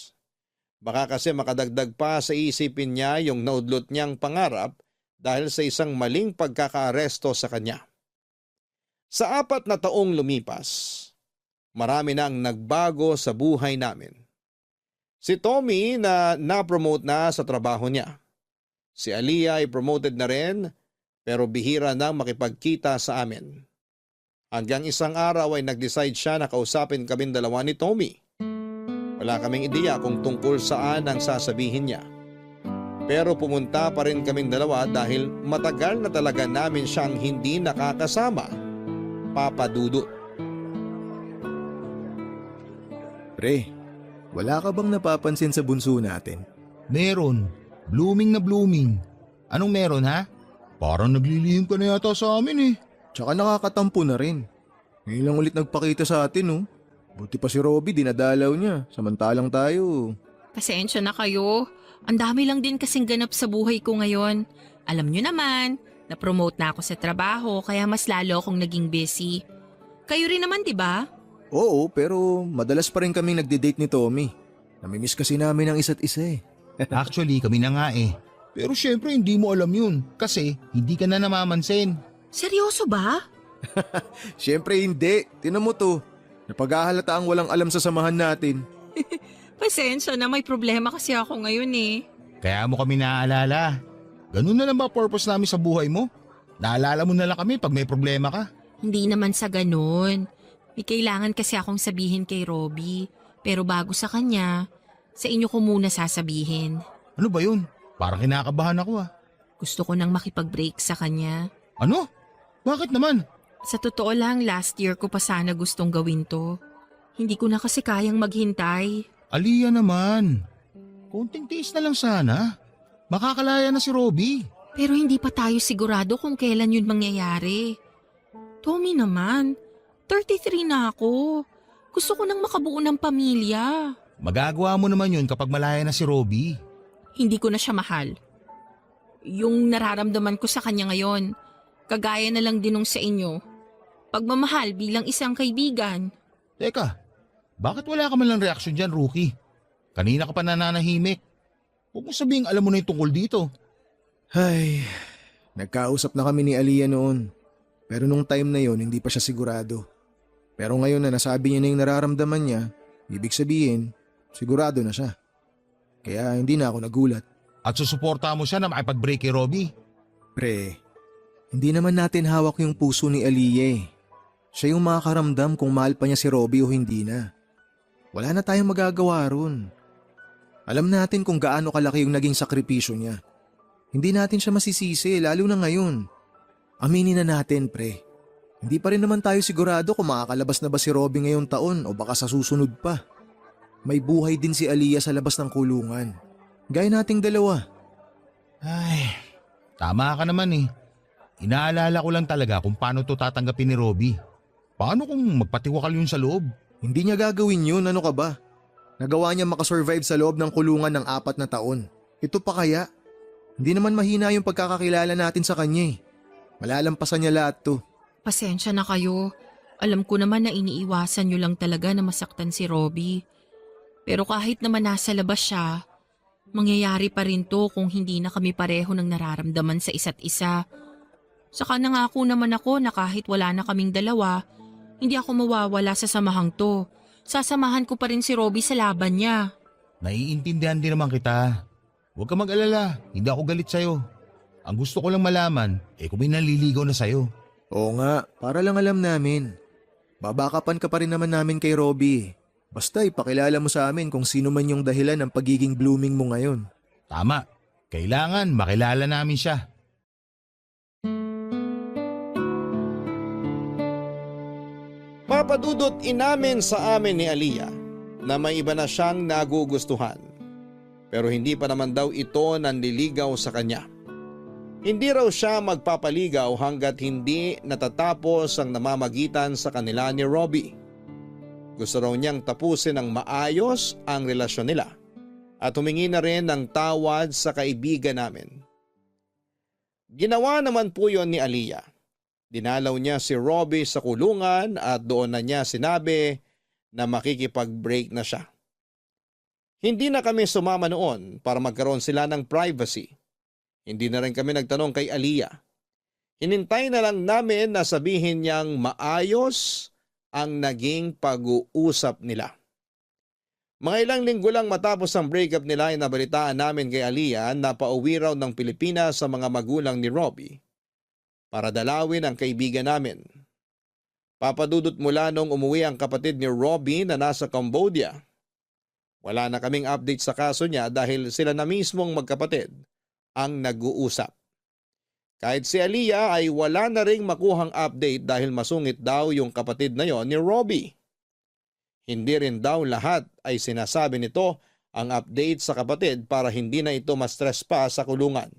Baka kasi makadagdag pa sa isipin niya yung naudlot niyang pangarap dahil sa isang maling pagkakaaresto sa kanya. Sa 4 na taong lumipas, marami nang nagbago sa buhay namin. Si Tommy na na-promote na sa trabaho niya. Si Aliyah ay promoted na rin pero bihira nang makipagkita sa amin. Hanggang isang araw ay nag-decide siya na kausapin kaming dalawa ni Tommy. Wala kaming ideya kung tungkol saan ang sasabihin niya. Pero pumunta pa rin kaming dalawa dahil matagal na talaga namin siyang hindi nakakasama, Papa Dudut. Pre, wala ka bang napapansin sa bunso natin? Meron. Blooming na blooming. Anong meron ha? Parang naglilihim ka na yata sa amin eh. Tsaka nakakatampo na rin. Ngayon lang ulit nagpakita sa atin oh. Buti pa si Robbie dinadalaw niya, samantalang tayo. Pasensya na kayo. Ang dami lang din kasing ganap sa buhay ko ngayon. Alam nyo naman, na-promote na ako sa trabaho kaya mas lalo akong naging busy. Kayo rin naman, di ba? Oo, pero madalas pa rin kaming nagde-date ni Tommy. Namimiss kasi namin ang isa't isa eh. Actually, kami na nga eh. Pero syempre hindi mo alam yun kasi hindi ka na namamansin. Seryoso ba? Siyempre hindi. Tinan mo to. Napaghahalata ang walang alam sa samahan natin. Pasensya na, may problema kasi ako ngayon eh. Kaya mo kami naaalala. Ganun na lang ba purpose namin sa buhay mo? Naalala mo na lang kami pag may problema ka. Hindi naman sa ganun. May kailangan kasi akong sabihin kay Robbie. Pero bago sa kanya, sa inyo ko muna sasabihin. Ano ba yun? Parang kinakabahan ako ah. Gusto ko nang makipag-break sa kanya. Ano? Bakit naman? Sa totoo lang, last year ko pa sana gustong gawin to. Hindi ko na kasi kayang maghintay. Aliyah naman. Konting tiis na lang sana. Makakalaya na si Robbie. Pero hindi pa tayo sigurado kung kailan yun mangyayari. Tommy naman, 33 na ako. Gusto ko nang makabuo ng pamilya. Magagawa mo naman yun kapag malaya na si Robbie. Hindi ko na siya mahal. Yung nararamdaman ko sa kanya ngayon, kagaya na lang din nung sa inyo. Pagmamahal bilang isang kaibigan. Teka, bakit wala ka man lang reaksyon dyan, Rookie? Kanina ka pa nananahimik. Huwag mo sabihing alam mo na yung tungkol dito. Ay, nagkausap na kami ni Aliyah noon. Pero nung time na yon hindi pa siya sigurado. Pero ngayon na nasabi niya na yung nararamdaman niya, ibig sabihin, sigurado na siya. Kaya hindi na ako nagulat. At susuporta mo siya na makipag-break kay Robbie. Pre, hindi naman natin hawak yung puso ni Aliyah eh. Siya yung makakaramdam kung mahal pa niya si Robbie o hindi na. Wala na tayong magagawa ron. Alam natin kung gaano kalaki yung naging sakripisyo niya. Hindi natin siya masisisi, lalo na ngayon. Aminin na natin, pre. Hindi pa rin naman tayo sigurado kung makakalabas na ba si Robbie ngayong taon o baka sa susunod pa. May buhay din si Aliyah sa labas ng kulungan. Gaya nating dalawa. Ay, tama ka naman eh. Inaalala ko lang talaga kung paano to tatanggapin ni Robbie. Paano kung magpatiwakal yun sa loob? Hindi niya gagawin yun, ano ka ba? Nagawa niya makasurvive sa loob ng kulungan ng 4 na taon. Ito pa kaya? Hindi naman mahina yung pagkakakilala natin sa kanya eh. Malalampasan niya lahat to. Pasensya na kayo. Alam ko naman na iniiwasan nyo lang talaga na masaktan si Robbie. Pero kahit naman nasa labas siya, mangyayari pa rin to kung hindi na kami pareho ng nararamdaman sa isa't isa. Saka nangako naman ako na kahit wala na kaming dalawa, hindi ako mawawala sa samahang to. Sasamahan ko pa rin si Robbie sa laban niya. Naiintindihan din naman kita. Huwag ka mag-alala, hindi ako galit sa'yo. Ang gusto ko lang malaman, kung may naliligaw na sa'yo. Oo nga, para lang alam namin. Babakapan ka pa rin naman namin kay Robbie. Basta ipakilala mo sa amin kung sino man yung dahilan ng pagiging blooming mo ngayon. Tama, kailangan makilala namin siya. Papadudot inamin sa amin ni Aliyah na may iba na siyang nagugustuhan. Pero hindi pa naman daw ito nanliligaw sa kanya. Hindi raw siya magpapaligaw hanggat hindi natatapos ang namamagitan sa kanila ni Robbie. Gusto raw niyang tapusin ng maayos ang relasyon nila at humingi na rin ng tawad sa kaibigan namin. Ginawa naman po yon ni Aliyah. Dinalaw niya si Robbie sa kulungan at doon na niya sinabi na makikipag-break na siya. Hindi na kami sumama noon para magkaroon sila ng privacy. Hindi na rin kami nagtanong kay Aliyah. Hinintay na lang namin na sabihin niyang maayos ang naging pag-uusap nila. Mga ilang linggo lang matapos ang breakup nila ay nabalitaan namin kay Aliyah na pauwi raw ng Pilipinas sa mga magulang ni Robbie para dalawin ang kaibigan namin. Papadudot mula nung umuwi ang kapatid ni Robbie na nasa Cambodia. Wala na kaming update sa kaso niya dahil sila na mismong magkapatid ang nag-uusap. Kahit si Aliyah ay wala na ring makuhang update dahil masungit daw yung kapatid na yon ni Robbie. Hindi rin daw lahat ay sinasabi nito ang update sa kapatid para hindi na ito ma-stress pa sa kulungan.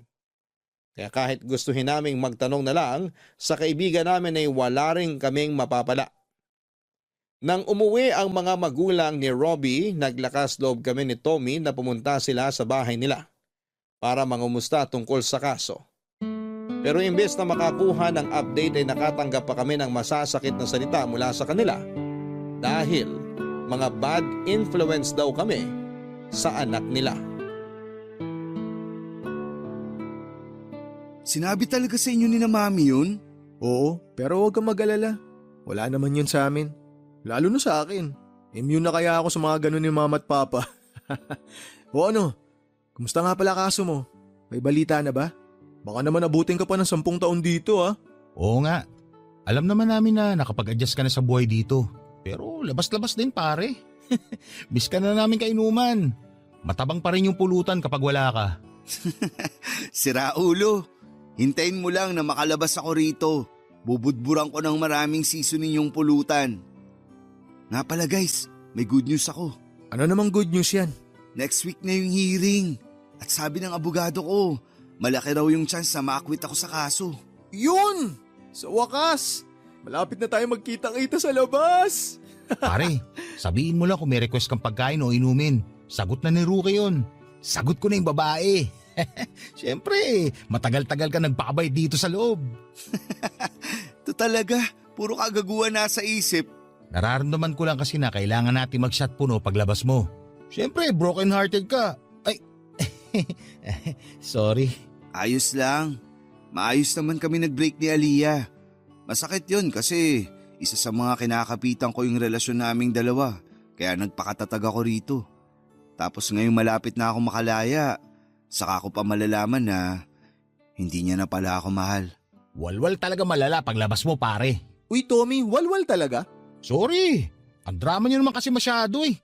Kaya kahit gustuhin naming magtanong na lang, sa kaibigan namin ay wala rin kaming mapapala. Nang umuwi ang mga magulang ni Robbie, naglakas loob kami ni Tommy na pumunta sila sa bahay nila. para mangumusta tungkol sa kaso. Pero imbes na makakuha ng update ay nakatanggap pa kami ng masasakit na salita mula sa kanila dahil mga bad influence daw kami sa anak nila. Sinabi talaga sa inyo ni na mami yun? Oo, pero huwag kang mag-alala. Wala naman yun sa amin. Lalo na sa akin. Immune na kaya ako sa mga ganun ni mama at papa. O ano, kumusta nga pala kaso mo? May balita na ba? Baka naman abutin ka pa ng 10 taon dito ah. Oo nga. Alam naman namin na nakapag-adjust ka na sa buhay dito. Pero labas-labas din pare. Miss ka na namin kainuman. Matabang pa rin yung pulutan kapag wala ka. Sira ulo. Hintayin mo lang na makalabas ako rito. Bubudburan ko ng maraming seasoning yung pulutan. Nga pala guys, may good news ako. Ano namang good news yan? Next week na yung hearing. At sabi ng abogado ko, malaki raw yung chance na ma-acquit ako sa kaso. Yun! Sa wakas! Malapit na tayo magkita-kita sa labas! Pare, sabihin mo lang kung may request kang pagkain o inumin. Sagot na ni Rookie yun. Sagot ko na yung babae. Siyempre, matagal-tagal ka nagpakabay dito sa loob. Ito talaga, puro kagaguhan nasa isip. Nararamdaman ko lang kasi na kailangan natin mag-shot puno paglabas mo. Siyempre, broken-hearted ka. Ay, sorry. Ayos lang. Maayos naman kami nag-break ni Aliyah. Masakit yun kasi isa sa mga kinakapitan ko yung relasyon naming dalawa. Kaya nagpakatatag ako rito. Tapos ngayong malapit na ako makalaya, saka ko pa malalaman na hindi niya na pala ako mahal. Walwal talaga malala paglabas mo pare. Uy Tommy, walwal talaga? Sorry, ang drama niyo naman kasi masyado eh.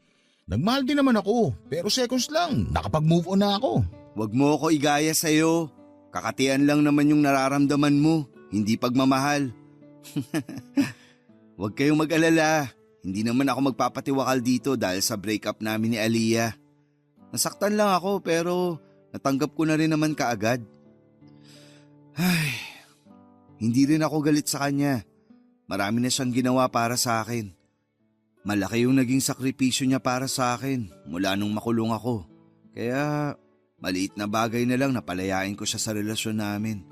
Nagmahal din naman ako, pero seconds lang, nakapag-move on na ako. Huwag mo ako igaya sa'yo. Kakatian lang naman yung nararamdaman mo, hindi pagmamahal. Huwag kayong mag-alala. Hindi naman ako magpapatiwakal dito dahil sa breakup namin ni Aliyah. Nasaktan lang ako pero natanggap ko na rin naman kaagad. Ay, hindi rin ako galit sa kanya. Marami na siyang ginawa para sa akin. Malaki yung naging sakripisyo niya para sa akin mula nung makulong ako. Kaya maliit na bagay na lang na palayain ko siya sa relasyon namin.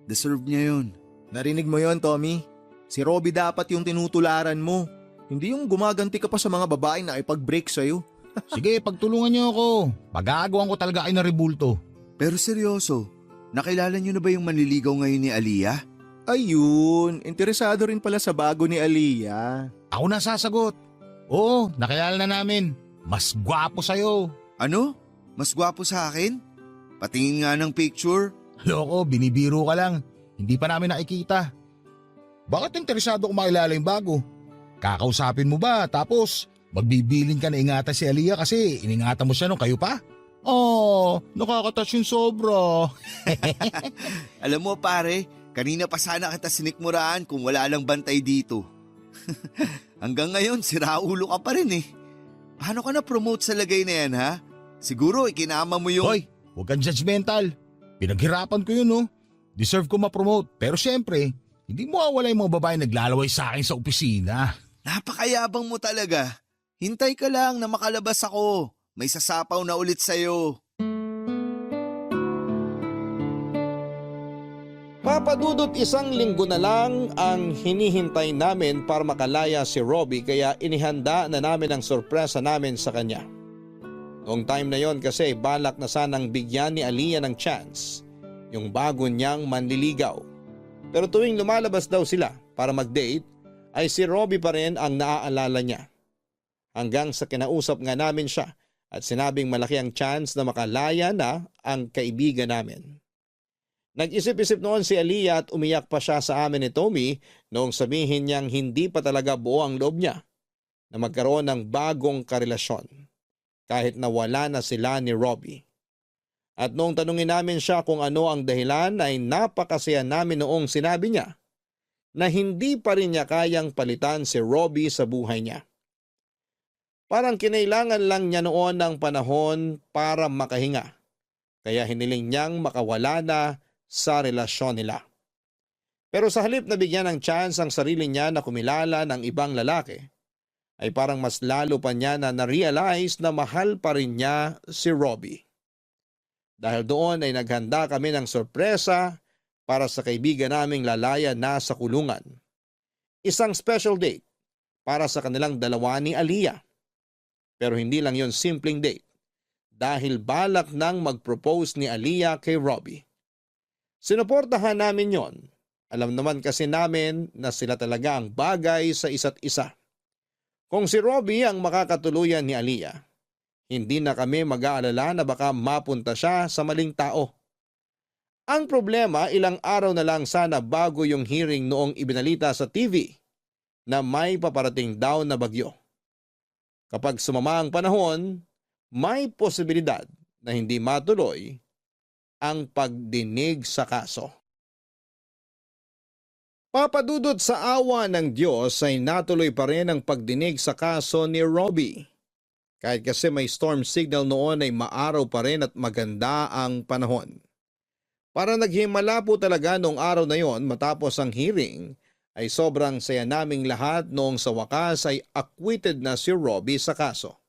Deserve niya yun. Narinig mo yon Tommy? Si Robby dapat yung tinutularan mo. Hindi yung gumaganti ka pa sa mga babae na ipag-break sa'yo. Sige, pagtulungan niyo ako. Pag-aagawan ko talaga kayo na rebulto. Pero seryoso, nakilala niyo na ba yung manliligaw ngayon ni Aliyah? Ayun, interesado rin pala sa bago ni Aliyah. Ako na sasagot. Oo, nakilala na namin. Mas gwapo sa'yo. Ano? Mas gwapo sa akin? Patingin nga ng picture. Loko, binibiro ka lang. Hindi pa namin nakikita. Bakit interesado kung makilala yung bago? Kakausapin mo ba tapos magbibiling ka na ingatan si Aliyah kasi iningatan mo siya nung kayo pa? Oh, nakakatouch yung sobra. Alam mo pare, kanina pa sana kita sinikmuraan kung wala lang bantay dito. Hanggang ngayon, siraulo ka pa rin eh. Paano ka na-promote sa lagay na yan ha? Siguro ikinama mo yung… Hoy, huwag kang judgmental. Pinaghirapan ko yun oh. Deserve ko ma-promote. Pero syempre, hindi mo awala yung mga babae naglalaway sa akin sa opisina. Napakayabang mo talaga. Hintay ka lang na makalabas ako. May sasapaw na ulit sa'yo. Papadudot 1 linggo na lang ang hinihintay namin para makalaya si Robby kaya inihanda na namin ang sorpresa namin sa kanya. Noong time na yon kasi balak na sanang bigyan ni Aliyah ng chance yung bago niyang manliligaw. Pero tuwing lumalabas daw sila para mag-date ay si Robby pa rin ang naaalala niya. Hanggang sa kinausap nga namin siya at sinabing malaki ang chance na makalaya na ang kaibigan namin. Nag-isip-isip noon si Aliyah at umiyak pa siya sa amin ni Tommy noong sabihin niyang hindi pa talaga buo ang loob niya na magkaroon ng bagong karelasyon kahit na wala na sila ni Robby. At noong tanungin namin siya kung ano ang dahilan ay napakasaya namin noong sinabi niya na hindi pa rin niya kayang palitan si Robby sa buhay niya. Parang kinailangan lang niya noon ng panahon para makahinga kaya hiniling niyang makawala na sa relasyon nila. Pero sa halip na bigyan ng chance ang sarili niya na kumilala ng ibang lalaki, ay parang mas lalo pa niya na na-realize na mahal pa rin niya si Robby. Dahil doon ay naghanda kami ng sorpresa para sa kaibigan naming lalaya na sa kulungan. Isang special date para sa kanilang dalawa ni Aliyah. Pero hindi lang yon simpleng date dahil balak nang mag-propose ni Aliyah kay Robbie. Sinuportahan namin yon. Alam naman kasi namin na sila talaga ang bagay sa isa't isa. Kung si Robbie ang makakatuluyan ni Aliyah, hindi na kami mag-aalala na baka mapunta siya sa maling tao. Ang problema, ilang araw na lang sana bago yung hearing noong ibinalita sa TV na may paparating daw na bagyo. Kapag sumama ang panahon, may posibilidad na hindi matuloy ang pagdinig sa kaso. Papadudot sa awa ng Diyos ay natuloy pa rin ang pagdinig sa kaso ni Robbie. Kahit kasi may storm signal noon ay maaraw pa rin at maganda ang panahon. Para naghimala po talaga noong araw na yon matapos ang hearing ay sobrang saya naming lahat noong sa wakas ay acquitted na si Robbie sa kaso.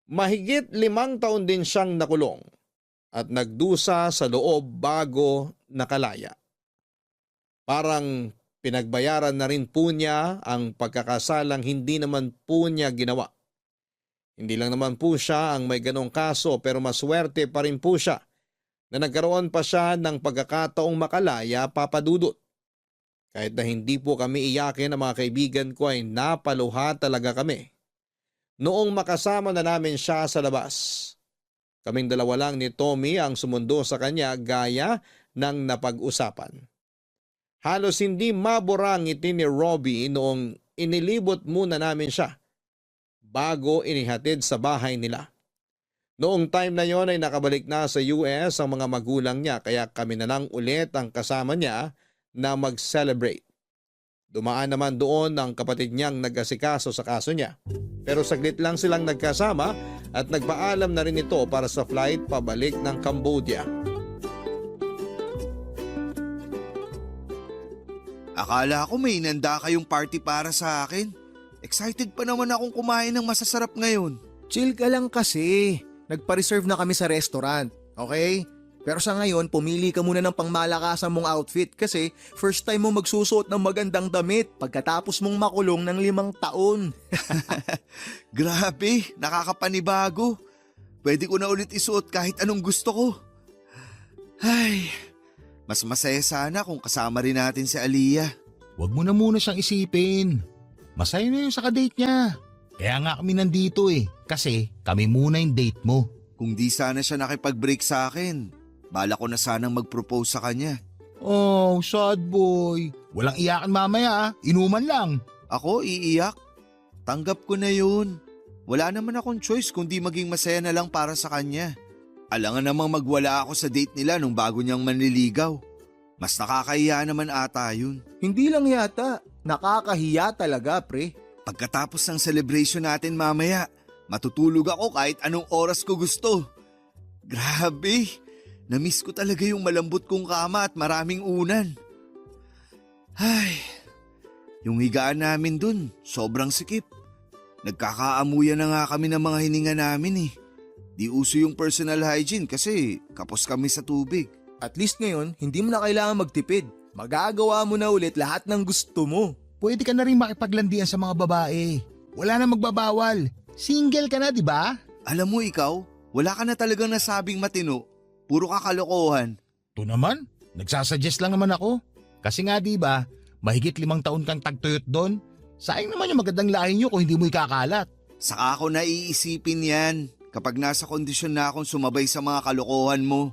Mahigit 5 taon din siyang nakulong at nagdusa sa loob bago nakalaya. Parang pinagbayaran na rin po niya ang pagkakasalang hindi naman po niya ginawa. Hindi lang naman po siya ang may ganong kaso pero maswerte pa rin po siya na nagkaroon pa siya ng pagkakataong makalaya, Papa Dudut. Kahit na hindi po kami iyakin ng mga kaibigan ko ay napaluha talaga kami. Noong makasama na namin siya sa labas. Kaming dalawa lang ni Tommy ang sumundo sa kanya gaya ng napag-usapan. Halos hindi mabura ang ngiti ni Robbie noong inilibot muna namin siya bago inihatid sa bahay nila. Noong time na yon ay nakabalik na sa US ang mga magulang niya kaya kami na lang ulit ang kasama niya na mag-celebrate. Dumaan naman doon ang kapatid niyang nag-asikaso sa kaso niya. Pero saglit lang silang nagkasama at nagpaalam na rin ito para sa flight pabalik ng Cambodia. Akala ko may inanda kayong party para sa akin. Excited pa naman akong kumain ng masasarap ngayon. Chill ka lang kasi. Nagpa-reserve na kami sa restaurant, okay? Pero sa ngayon, pumili ka muna ng pangmalakasan mong outfit kasi first time mo magsusuot ng magandang damit pagkatapos mong makulong ng 5 taon. Grabe, nakakapanibago. Pwede ko na ulit isuot kahit anong gusto ko. Ay, mas masaya sana kung kasama rin natin si Aliyah. Huwag mo na muna siyang isipin. Masaya na yun sa kadate niya. Kaya nga kami nandito kasi kami muna yung date mo. Kung di sana siya nakipag-break sa akin, bala ko na sanang mag-propose sa kanya. Oh, sad boy. Walang iyakan mamaya inuman lang. Ako iiyak? Tanggap ko na yun. Wala naman akong choice kundi maging masaya na lang para sa kanya. Alangan namang magwala ako sa date nila nung bago niyang manliligaw. Mas nakakahiya naman ata yun. Hindi lang yata, nakakahiya talaga pre. Pagkatapos ng celebration natin mamaya, matutulog ako kahit anong oras ko gusto. Grabe, namiss ko talaga yung malambot kong kama at maraming unan. Ay, yung higaan namin dun, sobrang sikip. Nagkakaamuyan na nga kami ng mga hininga namin. Di uso yung personal hygiene kasi kapos kami sa tubig. At least ngayon, hindi mo na kailangan magtipid. Magagawa mo na ulit lahat ng gusto mo. Pwede ka na rin makipaglandian sa mga babae. Wala na magbabawal. Single ka na, di ba? Alam mo ikaw, wala ka na talagang nasabing matino. Puro kakalokohan. To naman, nagsasuggest lang naman ako. Kasi nga di ba, mahigit 5 taon kang tagtuyot doon. Sayang naman yung magandang lahi nyo kung hindi mo ikakalat. Saka ako naiisipin yan kapag nasa kondisyon na akong sumabay sa mga kalokohan mo.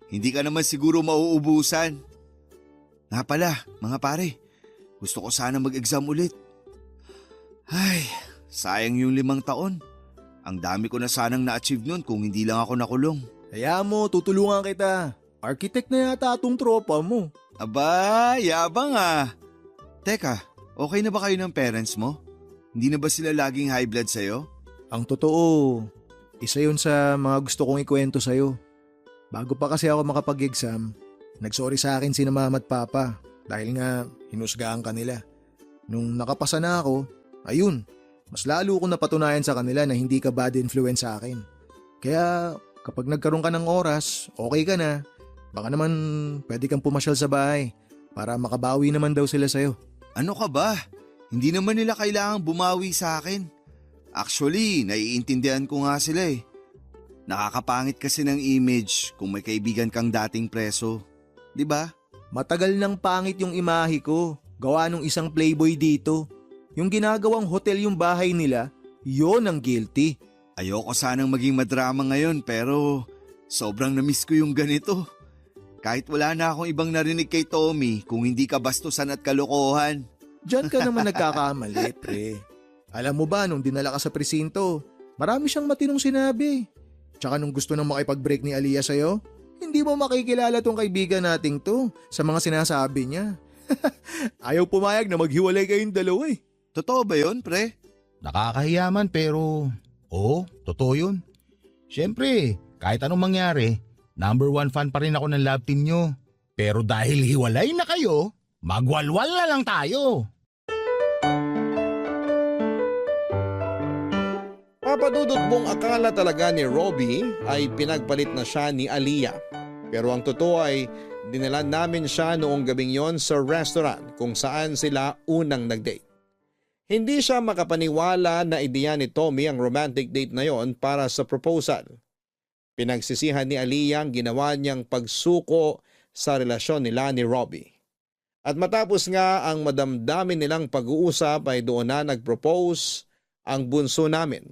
Hindi ka naman siguro mauubusan. Nga pala, mga pare, gusto ko sana mag-exam ulit. Ay, sayang yung 5 taon. Ang dami ko na sanang na-achieve nun kung hindi lang ako nakulong. Kaya mo, tutulungan kita. Architect na yata atong tropa mo. Aba, yabang ah. Teka, okay na ba kayo ng parents mo? Hindi na ba sila laging high blood sa'yo? Ang totoo, isa yun sa mga gusto kong ikwento sa'yo. Bago pa kasi ako makapag-exam, nagsorry sa akin si mama at papa dahil nga hinusgaan kanila. Nung nakapasa na ako, ayun, mas lalo ko napatunayan sa kanila na hindi ka bad influence sa akin. Kaya kapag nagkaroon ka ng oras, okay ka na. Baka naman pwede kang pumasyal sa bahay para makabawi naman daw sila sa'yo. Ano ka ba? Hindi naman nila kailangang bumawi sa akin. Actually, naiintindihan ko nga sila eh. Nakakapangit kasi ng image kung may kaibigan kang dating preso. 'Di ba? Matagal nang pangit yung imahe ko. Gawa nung isang playboy dito. Yung ginagawang hotel yung bahay nila, yon ang guilty. Ayoko sanang maging madrama ngayon pero sobrang namiss ko yung ganito. Kahit wala na akong ibang narinig kay Tommy kung hindi ka bastusan at kalokohan. Diyan ka naman nagkakamali, pre. Alam mo ba, nung dinala ka sa presinto, marami siyang matinong sinabi. Tsaka nung gusto nang makipag-break ni Aliyah sa'yo, hindi mo makikilala tong kaibigan nating to sa mga sinasabi niya. Ayaw pumayag na maghiwalay kayong dalawa eh. Totoo ba yun, pre? Nakakahiya man pero oo, totoo yun. Siyempre, kahit anong mangyari, number 1 fan pa rin ako ng love team nyo. Pero dahil hiwalay na kayo, magwalwal na lang tayo. Papadudot mong akala talaga ni Robbie ay pinagpalit na siya ni Aliyah. Pero ang totoo ay dinala namin siya noong gabing yon sa restaurant kung saan sila unang nag-date. Hindi siya makapaniwala na ideya ni Tommy ang romantic date na yon para sa proposal. Pinagsisihan ni Aliyah ang ginawa niyang pagsuko sa relasyon nila ni Robbie. At matapos nga ang madamdamin nilang pag-uusap ay doon na nag-propose ang bunso namin.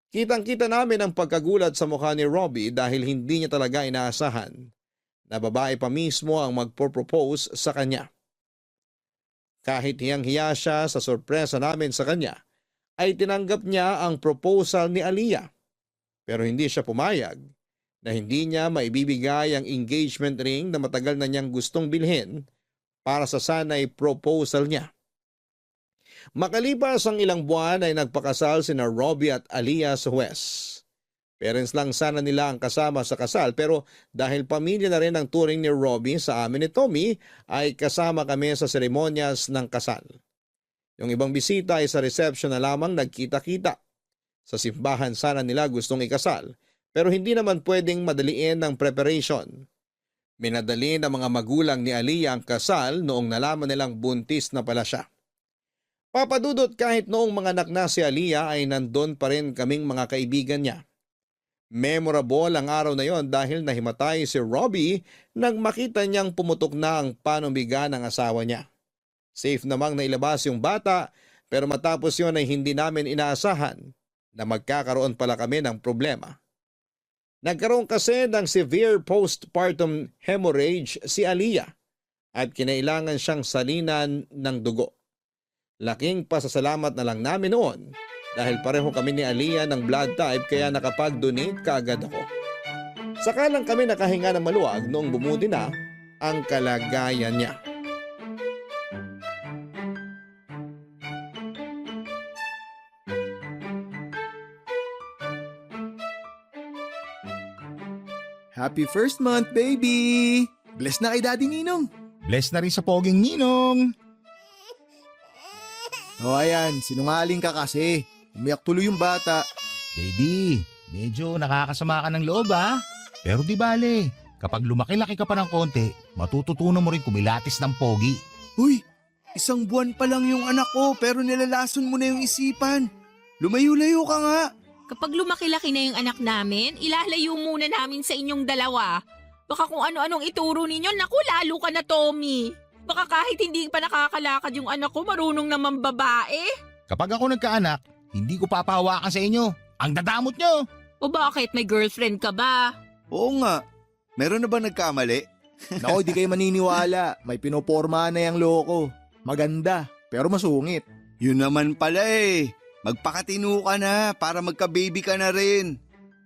Kitang-kita namin ang pagkagulat sa mukha ni Robbie dahil hindi niya talaga inaasahan na babae pa mismo ang magpropose sa kanya. Kahit hiyang-hiya siya sa sorpresa namin sa kanya, ay tinanggap niya ang proposal ni Aliyah. Pero hindi siya pumayag na hindi niya maibibigay ang engagement ring na matagal na niyang gustong bilhin para sa sanay proposal niya. Makalipas ang ilang buwan ay nagpakasal sina Robbie at Aliyah sa Huwes. Parents lang sana nila ang kasama sa kasal pero dahil pamilya na rin ang touring ni Robbie sa amin ni Tommy ay kasama kami sa seremonyas ng kasal. Yung ibang bisita ay sa reception na lamang nagkita-kita. Sa simbahan sana nila gustong ikasal pero hindi naman pwedeng madaliin ng preparation. Minadali ng mga magulang ni Aliyah ang kasal noong nalaman nilang buntis na pala siya. Papadudot kahit noong mga anak na si Aliyah ay nandun pa rin kaming mga kaibigan niya. Memorable ang araw na yon dahil nahimatay si Robbie nang makita niyang pumutok na ang panubigan ng asawa niya. Safe namang nailabas yung bata pero matapos yon ay hindi namin inaasahan na magkakaroon pala kami ng problema. Nagkaroon kasi ng severe postpartum hemorrhage si Aliyah at kinailangan siyang salinan ng dugo. Laking pasasalamat na lang namin noon dahil pareho kami ni Aliyah ng blood type kaya nakapag-donate kaagad ako. Saka lang kami nakahinga ng maluwag noong bumudi na ang kalagayan niya. Happy first month, baby! Bless na kay Daddy Ninong! Bless na rin sa poging ninong. O ayan, sinungaling ka kasi. Umiyak tuloy yung bata. Baby, medyo nakakasama ka ng loob ha. Pero di bale, kapag lumaki-laki ka pa ng konti, matututunan mo rin kumilatis ng pogi. Uy, 1 buwan pa lang yung anak ko pero nilalason mo na yung isipan. Lumayo-layo ka nga. Kapag lumaki-laki na yung anak namin, ilalayo muna namin sa inyong dalawa. Baka kung ano-anong ituro ninyo, naku lalo ka na Tommy. Baka kahit hindi pa nakakalakad yung anak ko, marunong naman babae. Kapag ako nagkaanak, hindi ko papahawakan sa inyo. Ang dadamot nyo. O bakit may girlfriend ka ba? Oo nga. Meron na ba nagkamali? Naku, di kayo maniniwala. May pinoporma na yung loko. Maganda, pero masungit. Yun naman pala eh. Magpakatino ka na para magka-baby ka na rin.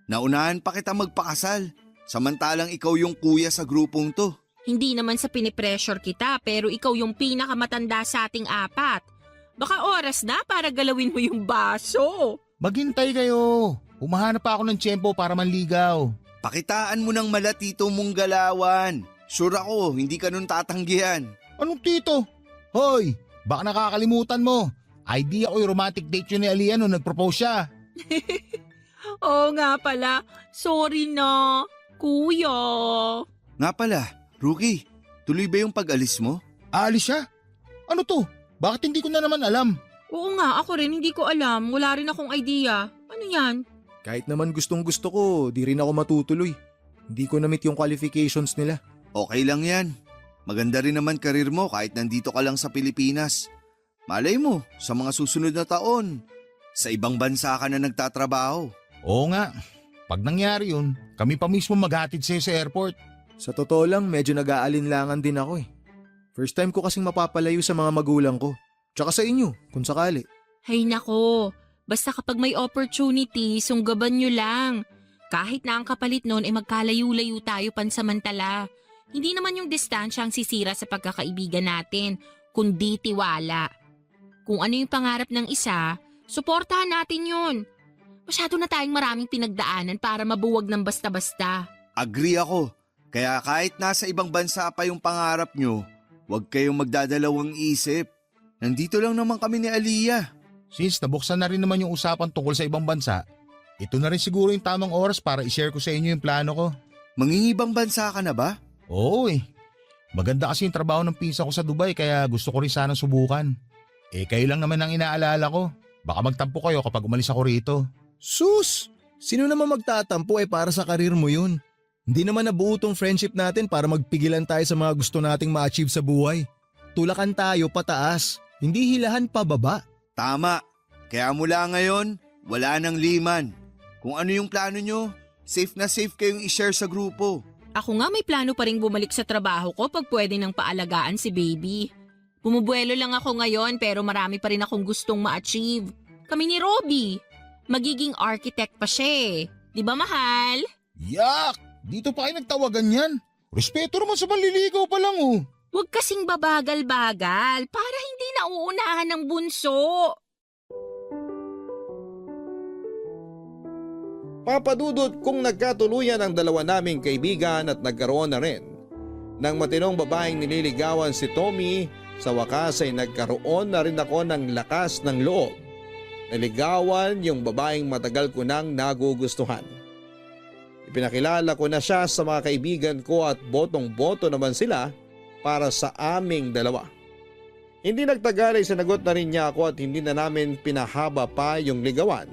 Naunahan pa kita magpakasal. Samantalang ikaw yung kuya sa grupong to. Hindi naman sa pinipressure kita pero ikaw yung pinakamatanda sa ating 4. Baka oras na para galawin mo yung baso. Maghintay kayo. Humahanap pa ako ng tiyempo para manligaw. Pakitaan mo ng malatito mong galawan. Sure ako, hindi ka nun tatanggihan. Anong tito? Hoy, baka nakakalimutan mo. Idea ko yung romantic date yun ni Aliyah nung nag-propose siya. Oo nga pala. Sorry na, kuya. Nga pala, Rookie, tuloy ba yung pag-alis mo? Aalis siya? Ano to? Bakit hindi ko na naman alam? Oo nga, ako rin hindi ko alam. Wala rin akong idea. Ano yan? Kahit naman gustong gusto ko, di rin ako matutuloy. Hindi ko na-meet yung qualifications nila. Okay lang yan. Maganda rin naman karir mo kahit nandito ka lang sa Pilipinas. Malay mo, sa mga susunod na taon, sa ibang bansa ka na nagtatrabaho. Oo nga. Pag nangyari yun, kami pa mismo maghatid sa'yo sa airport. Sa totoo lang, medyo nag-aalinlangan din ako eh. First time ko kasing mapapalayo sa mga magulang ko. Tsaka sa inyo, kung sakali. Hay nako, basta kapag may opportunity, sunggaban nyo lang. Kahit na ang kapalit nun ay magkalayo-layo tayo pansamantala. Hindi naman yung distansya ang sisira sa pagkakaibigan natin, kundi tiwala. Kung ano yung pangarap ng isa, suportahan natin yun. Masyado na tayong maraming pinagdaanan para mabuwag ng basta-basta. Agree ako. Kaya kahit nasa ibang bansa pa yung pangarap nyo, huwag kayong magdadalawang isip. Nandito lang naman kami ni Aliyah. Since nabuksan na rin naman yung usapan tungkol sa ibang bansa, ito na rin siguro yung tamang oras para i-share ko sa inyo yung plano ko. Mangingibang bansa ka na ba? Oo eh. Maganda kasi yung trabaho ng pinsa ko sa Dubai kaya gusto ko rin sanang subukan. Kayo lang naman ang inaalala ko. Baka magtampo kayo kapag umalis ako rito. Sus! Sino naman magtatampo para sa karir mo yun? Hindi naman nabuo tong friendship natin para magpigilan tayo sa mga gusto nating ma-achieve sa buhay. Tulakan tayo pataas, hindi hilahan pababa. Tama. Kaya mula ngayon, wala nang liman. Kung ano yung plano nyo, safe na safe kayong i-share sa grupo. Ako nga may plano pa rin bumalik sa trabaho ko pag pwede nang paalagaan si baby. Bumubuelo lang ako ngayon pero marami pa rin akong gustong ma-achieve. Kami ni Robby. Magiging architect pa siya eh. Di ba mahal? Yak! Dito pa kayo nagtawagan yan. Respeto naman sa manliligaw pa lang oh. Huwag kasing babagal-bagal para hindi nauunahan ng bunso. Papadudot kung nagkatuluyan ang dalawa naming kaibigan at nagkaroon na rin ng matinong babaeng nililigawan si Tommy, sa wakas ay nagkaroon na rin ako ng lakas ng loob. Naligawan yung babaeng matagal ko nang nagugustuhan. Ipinakilala ko na siya sa mga kaibigan ko at botong-boto naman sila para sa aming dalawa. Hindi nagtagal ay sinagot na rin niya ako at hindi na namin pinahaba pa yung ligawan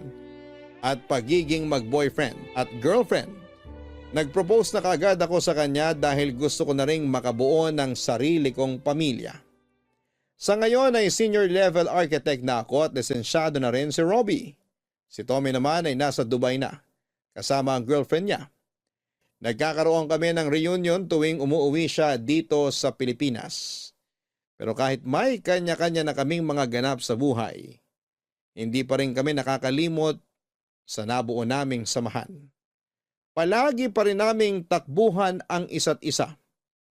at pagiging mag-boyfriend at girlfriend. Nag-propose na kaagad ako sa kanya dahil gusto ko na ring makabuo ng sarili kong pamilya. Sa ngayon ay senior level architect na ako at lisensyado na rin si Robby. Si Tommy naman ay nasa Dubai na, kasama ang girlfriend niya. Nagkakaroon kami ng reunion tuwing umuwi siya dito sa Pilipinas. Pero kahit may kanya-kanya na kaming mga ganap sa buhay, hindi pa rin kami nakakalimot sa nabuo naming samahan. Palagi pa rin naming takbuhan ang isa't isa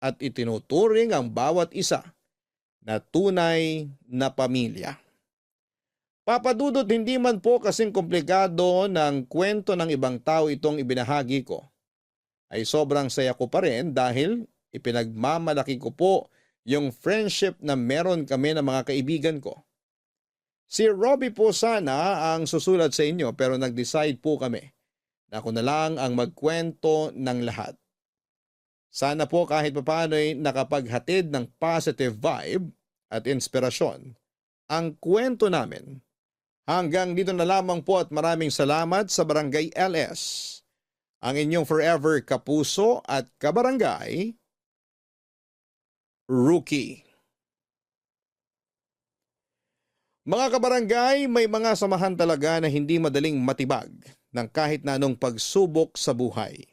at itinuturing ang bawat isa na tunay na pamilya. Papadudot hindi man po kasing komplikado ng kwento ng ibang tao itong ibinahagi ko, ay sobrang saya ko pa rin dahil ipinagmamalaki ko po yung friendship na meron kami ng mga kaibigan ko. Si Robby po sana ang susulat sa inyo pero nag-decide po kami na ako na lang ang magkwento ng lahat. Sana po kahit papaano ay nakapaghatid ng positive vibe at inspirasyon ang kwento namin. Hanggang dito na lamang po at maraming salamat sa Barangay LS. Ang inyong forever kapuso at kabarangay, Rookie. Mga kabarangay, may mga samahan talaga na hindi madaling matibag ng kahit na anong pagsubok sa buhay.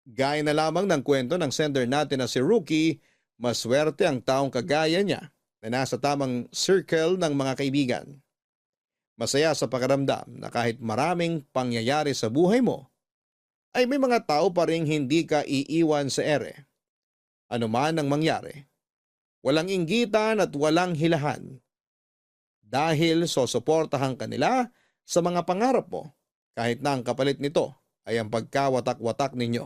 Gaya na lamang ng kwento ng sender natin na si Rookie, maswerte ang taong kagaya niya na nasa tamang circle ng mga kaibigan. Masaya sa pakiramdam na kahit maraming pangyayari sa buhay mo, ay may mga tao pa ring hindi ka iiwan sa ere. Ano man ang mangyari, walang inggitan at walang hilahan. Dahil sosuportahan ka nila sa mga pangarap mo, kahit na ang kapalit nito ay ang pagkawatak-watak ninyo.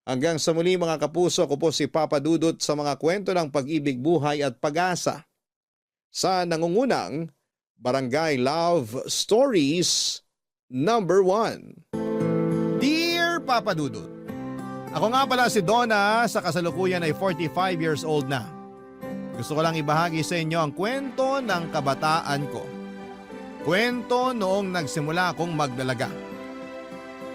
Hanggang sa muli mga kapuso, ko po si Papa Dudut sa mga kwento ng pag-ibig, buhay at pag-asa sa nangungunang Barangay Love Stories Number 1. Dear Papa Dudut, ako nga pala si Donna, sa kasalukuyan ay 45 years old na. Gusto ko lang ibahagi sa inyo ang kwento ng kabataan ko. Kwento noong nagsimula akong magdalaga.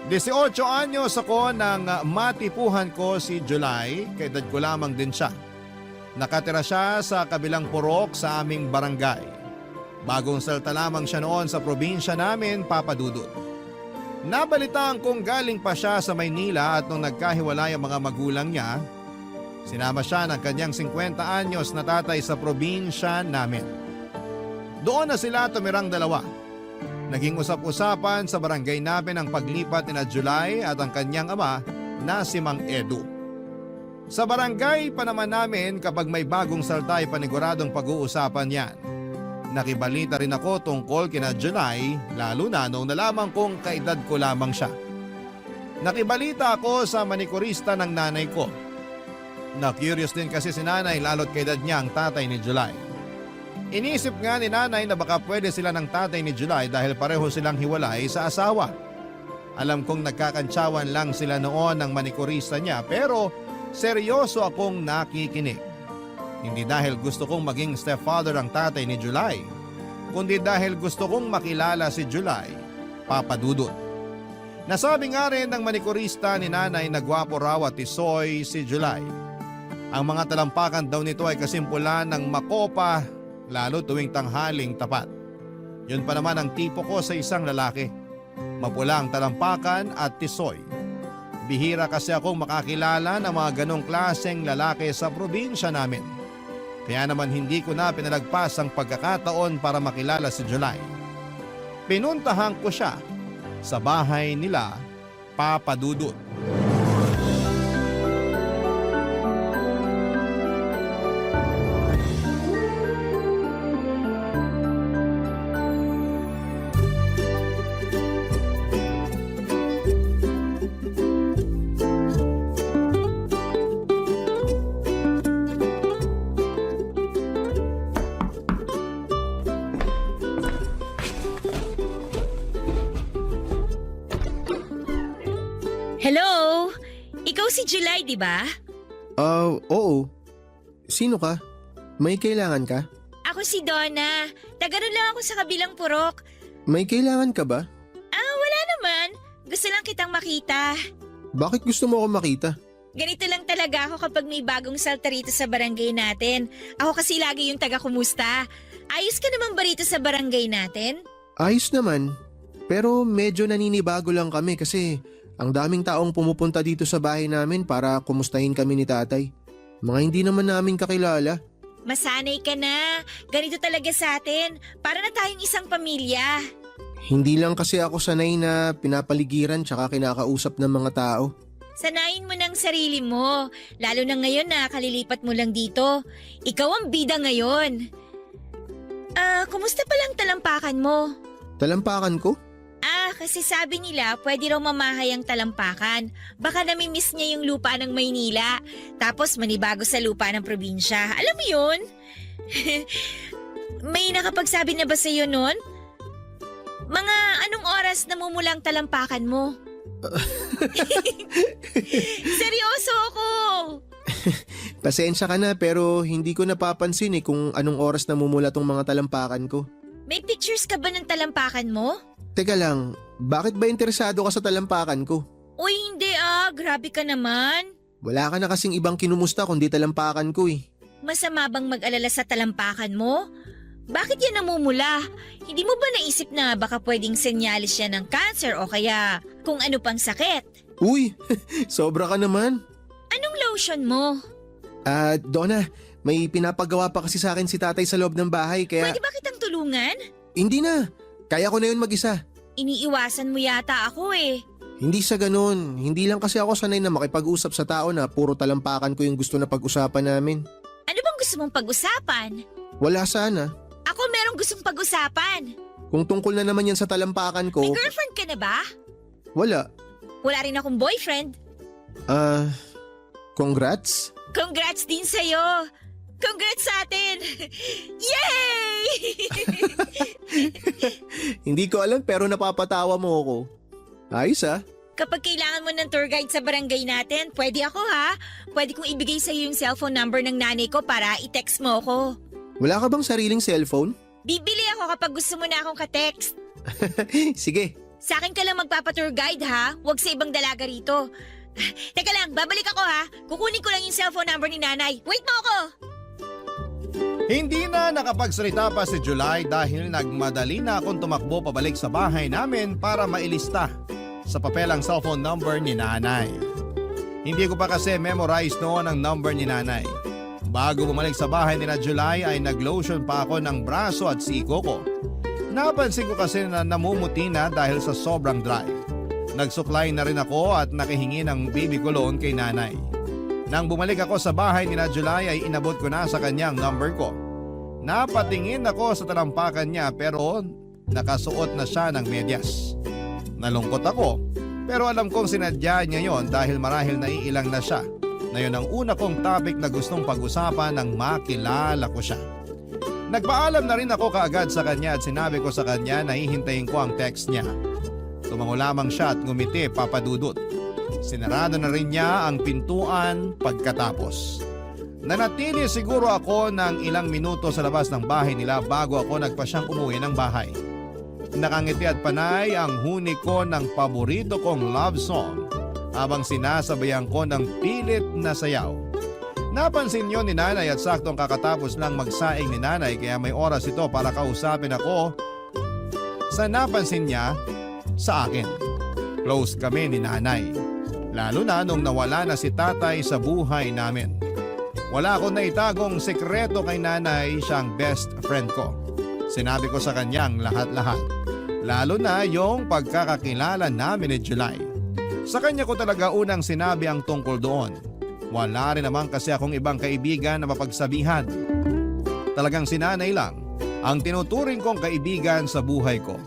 18 anyos ako nang matipuhan ko si July, kaedad ko lamang din siya. Nakatira siya sa kabilang purok sa aming barangay. Bagong salta lamang siya noon sa probinsya namin, Papa Dudut. Nabalitaan kong galing pa siya sa Maynila at nung nagkahiwalay ang mga magulang niya, sinama siya ng kanyang 50 anyos na tatay sa probinsya namin. Doon na sila tumirang dalawa. Naging usap-usapan sa barangay namin ang paglipat ni na July at ang kanyang ama na si Mang Edu. Sa barangay pa naman namin kapag may bagong salta ay paniguradong pag-uusapan yan. Nakibalita rin ako tungkol kina July, lalo na nung nalaman kong kaedad ko lamang siya. Nakibalita ako sa manikurista ng nanay ko. Na-curious din kasi si nanay lalo't kaedad niya ang tatay ni July. Inisip nga ni nanay na baka pwede sila ng tatay ni July dahil pareho silang hiwalay sa asawa. Alam kong nagkakantsawan lang sila noon ng manikurista niya pero seryoso akong nakikinig. Hindi dahil gusto kong maging stepfather ang tatay ni July, kundi dahil gusto kong makilala si July, Papa Dudut. Nasabi nga rin ng manikurista ni nanay na gwapo raw at tisoy si July. Ang mga talampakan daw nito ay kasimpulan ng makopa, lalo tuwing tanghaling tapat. Yun pa naman ang tipo ko sa isang lalaki. Mapula ang talampakan at tisoy. Bihira kasi akong makakilala ng mga ganong klaseng lalaki sa probinsya namin. Kaya naman hindi ko na pinalagpas ang pagkakataon para makilala si July. Pinuntahan ko siya sa bahay nila, Papa Dudut. Hello? Ikaw si July, di ba? Oo. Sino ka? May kailangan ka? Ako si Donna. Tagaroon lang ako sa kabilang purok. May kailangan ka ba? Wala naman. Gusto lang kitang makita. Bakit gusto mo ako makita? Ganito lang talaga ako kapag may bagong salta rito sa barangay natin. Ako kasi lagi yung taga-kumusta. Ayos ka naman ba rito sa barangay natin? Ayos naman. Pero medyo naninibago lang kami kasi ang daming taong pumupunta dito sa bahay namin para kumustahin kami ni tatay. Mga hindi naman namin kakilala. Masanay ka na. Ganito talaga sa atin. Para na tayong isang pamilya. Hindi lang kasi ako sanay na pinapaligiran tsaka kinakausap ng mga tao. Sanayin mo ng sarili mo. Lalo na ngayon na kalilipat mo lang dito. Ikaw ang bida ngayon. Kumusta palang talampakan mo? Talampakan ko? Kasi sabi nila pwede raw mamahay ang talampakan. Baka namimiss niya yung lupa ng Maynila. Tapos manibago sa lupa ng probinsya. Alam mo yun? May nakapagsabi na ba sa'yo nun? Mga anong oras namumulang talampakan mo? Seryoso ako! Pasensya ka na pero hindi ko napapansin kung anong oras namumula tong mga talampakan ko. May pictures ka ba ng talampakan mo? Teka lang, bakit ba interesado ka sa talampakan ko? Uy, hindi grabe ka naman. Wala ka na kasing ibang kinumusta kundi talampakan ko Masama bang mag-alala sa talampakan mo? Bakit yan namumula? Hindi mo ba naisip na baka pwedeng senyalis yan ng cancer o kaya kung ano pang sakit? Uy, sobra ka naman. Anong lotion mo? Donna, may pinapagawa pa kasi sa akin si tatay sa loob ng bahay kaya… Pwede ba kitang tulungan? Hindi na, kaya ko na yun mag-isa. Iniiwasan mo yata ako Hindi sa ganun, hindi lang kasi ako sanay na makipag-usap sa tao na puro talampakan ko yung gusto na pag-usapan namin. Ano bang gusto mong pag-usapan? Wala sana. Ako merong gustong pag-usapan. Kung tungkol na naman yan sa talampakan ko… May girlfriend ka na ba? Wala. Wala rin akong boyfriend. Congrats? Congrats din sa'yo. Congrats sa atin! Yay! Hindi ko alam pero napapatawa mo ako. Ayos ah. Kapag kailangan mo ng tour guide sa barangay natin, pwede ako ha. Pwede kong ibigay sa iyo yung cellphone number ng nanay ko para i-text mo ako. Wala ka bang sariling cellphone? Bibili ako kapag gusto mo na akong ka-text. Sige. Sa akin ka lang magpapa-tour guide ha. Huwag sa ibang dalaga rito. Teka lang, babalik ako ha. Kukunin ko lang yung cellphone number ni nanay. Wait mo ako! Hindi na nakapagsalita pa si July dahil nagmadali na akong tumakbo pabalik sa bahay namin para mailista sa papel ang cellphone number ni nanay. Hindi ko pa kasi memorize noon ang number ni nanay. Bago bumalik sa bahay ni na July ay naglotion pa ako ng braso at siko ko. Napansin ko kasi na namumuti na dahil sa sobrang dry. Nagsuklay na rin ako at nakihingi ng baby cologne kay nanay. Nang bumalik ako sa bahay ni na July ay inabot ko na sa kanyang number ko. Napatingin ako sa talampakan niya pero nakasuot na siya ng medyas. Nalungkot ako pero alam kong sinadya niya yon dahil marahil naiilang na siya. Na yun ang una kong topic na gustong pag-usapan nang makilala ko siya. Nagpaalam na rin ako kaagad sa kanya at sinabi ko sa kanya na hihintayin ko ang text niya. Tumango lamang siya at ngumiti papadudot. Sinarado na rin niya ang pintuan pagkatapos. Nanatili siguro ako ng ilang minuto sa labas ng bahay nila bago ako nagpasyang umuwi ng bahay. Nakangiti at panay ang huni ko ng paborito kong love song habang sinasabayan ko ng pilit na sayaw. Napansin yon ni nanay at saktong kakatapos lang magsaing ni nanay kaya may oras ito para kausapin ako sa napansin niya sa akin. Close kami ni nanay. Lalo na nung nawala na si tatay sa buhay namin. Wala akong naitagong sekreto kay nanay, siyang best friend ko. Sinabi ko sa kanyang lahat-lahat. Lalo na yung pagkakakilala namin ni July. Sa kanya ko talaga unang sinabi ang tungkol doon. Wala rin naman kasi akong ibang kaibigan na mapagsabihan. Talagang si nanay lang ang tinuturing kong kaibigan sa buhay ko.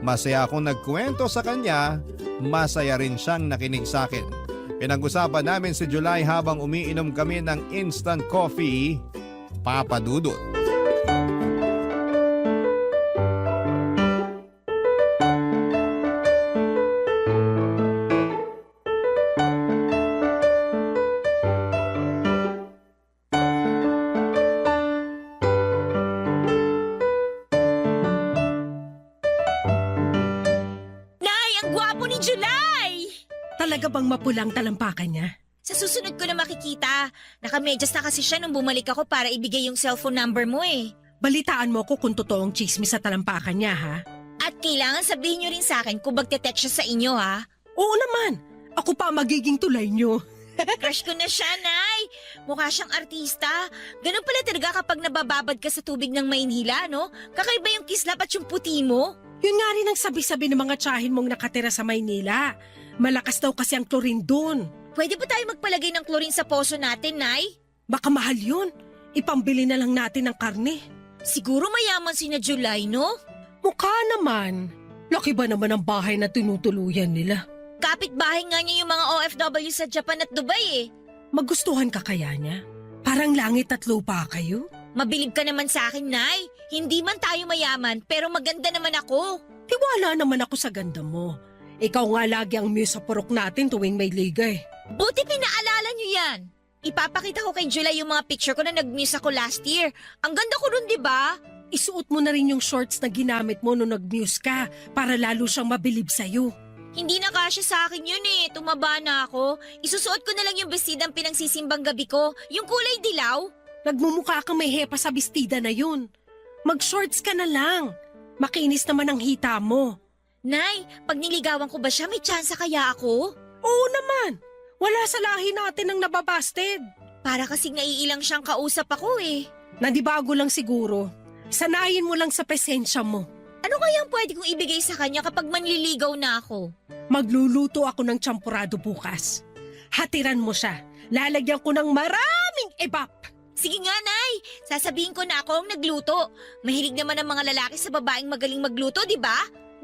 Masaya akong nagkwento sa kanya, masaya rin siyang nakinig sa akin. Pinag-usapan namin si July habang umiinom kami ng instant coffee, papadudot. Nay, ang gwapo ni July! Talaga bang mapulang talampakan niya? Sa susunod ko na makikita. Nakamedyas na kasi siya nung bumalik ako para ibigay yung cellphone number mo eh. Balitaan mo ko kung totoong chismis sa talampakan niya, ha? At kailangan sabihin nyo rin sa akin kung magte-text siya sa inyo ha. Oo naman! Ako pa ang magiging tulay niyo. Crush ko na siya, Nay. Mukha siyang artista. Ganun pala talaga kapag nabababad ka sa tubig ng Maynila, no? Kakaiba yung kislap at yung puti mo. Yun nga rin ang sabi-sabi ng mga tsahin mong nakatira sa Maynila. Malakas daw kasi ang chlorine doon. Pwede ba tayo magpalagay ng chlorine sa poso natin, Nay? Baka mahal yun. Ipambili na lang natin ng karne. Siguro mayaman si na July, no? Mukha naman. Laki ba naman ang bahay na tinutuluyan nila? Kapit-bahay nga niya yung mga OFW sa Japan at Dubai eh. Magustuhan ka kaya niya? Parang langit at lupa kayo? Mabilib ka naman sa akin, Nay. Hindi man tayo mayaman, pero maganda naman ako. Tiwala naman ako sa ganda mo. Ikaw nga lagi ang muse sa purok natin tuwing may ligay. Buti pinaalala niyo yan. Ipapakita ko kay July yung mga picture ko na nag-muse ako last year. Ang ganda ko ron, di ba? Isuot mo na rin yung shorts na ginamit mo nung nag-muse ka para lalo siyang mabilib sa'yo. Hindi na kasya sa akin yun eh. Tumaba na ako. Isusuot ko na lang yung bestidang pinagsisimbang gabi ko. Yung kulay dilaw. Nagmumukha kang may hepa sa bestida na yun. Mag-shorts ka na lang. Makinis naman ang hita mo. Nay, pag niligawan ko ba siya, may tsansa kaya ako? Oo naman. Wala sa lahi natin ang nababasted. Para kasing naiilang siyang kausap ako eh. Nandibago lang siguro. Sanayin mo lang sa presensya mo. Ano kayang pwede kong ibigay sa kanya kapag manliligaw na ako? Magluluto ako ng champurado bukas. Hatiran mo siya. Lalagyan ko ng maraming ebap. Sige nga, Nay. Sasabihin ko na ako ang nagluto. Mahilig naman ang mga lalaki sa babaeng magaling magluto, di ba?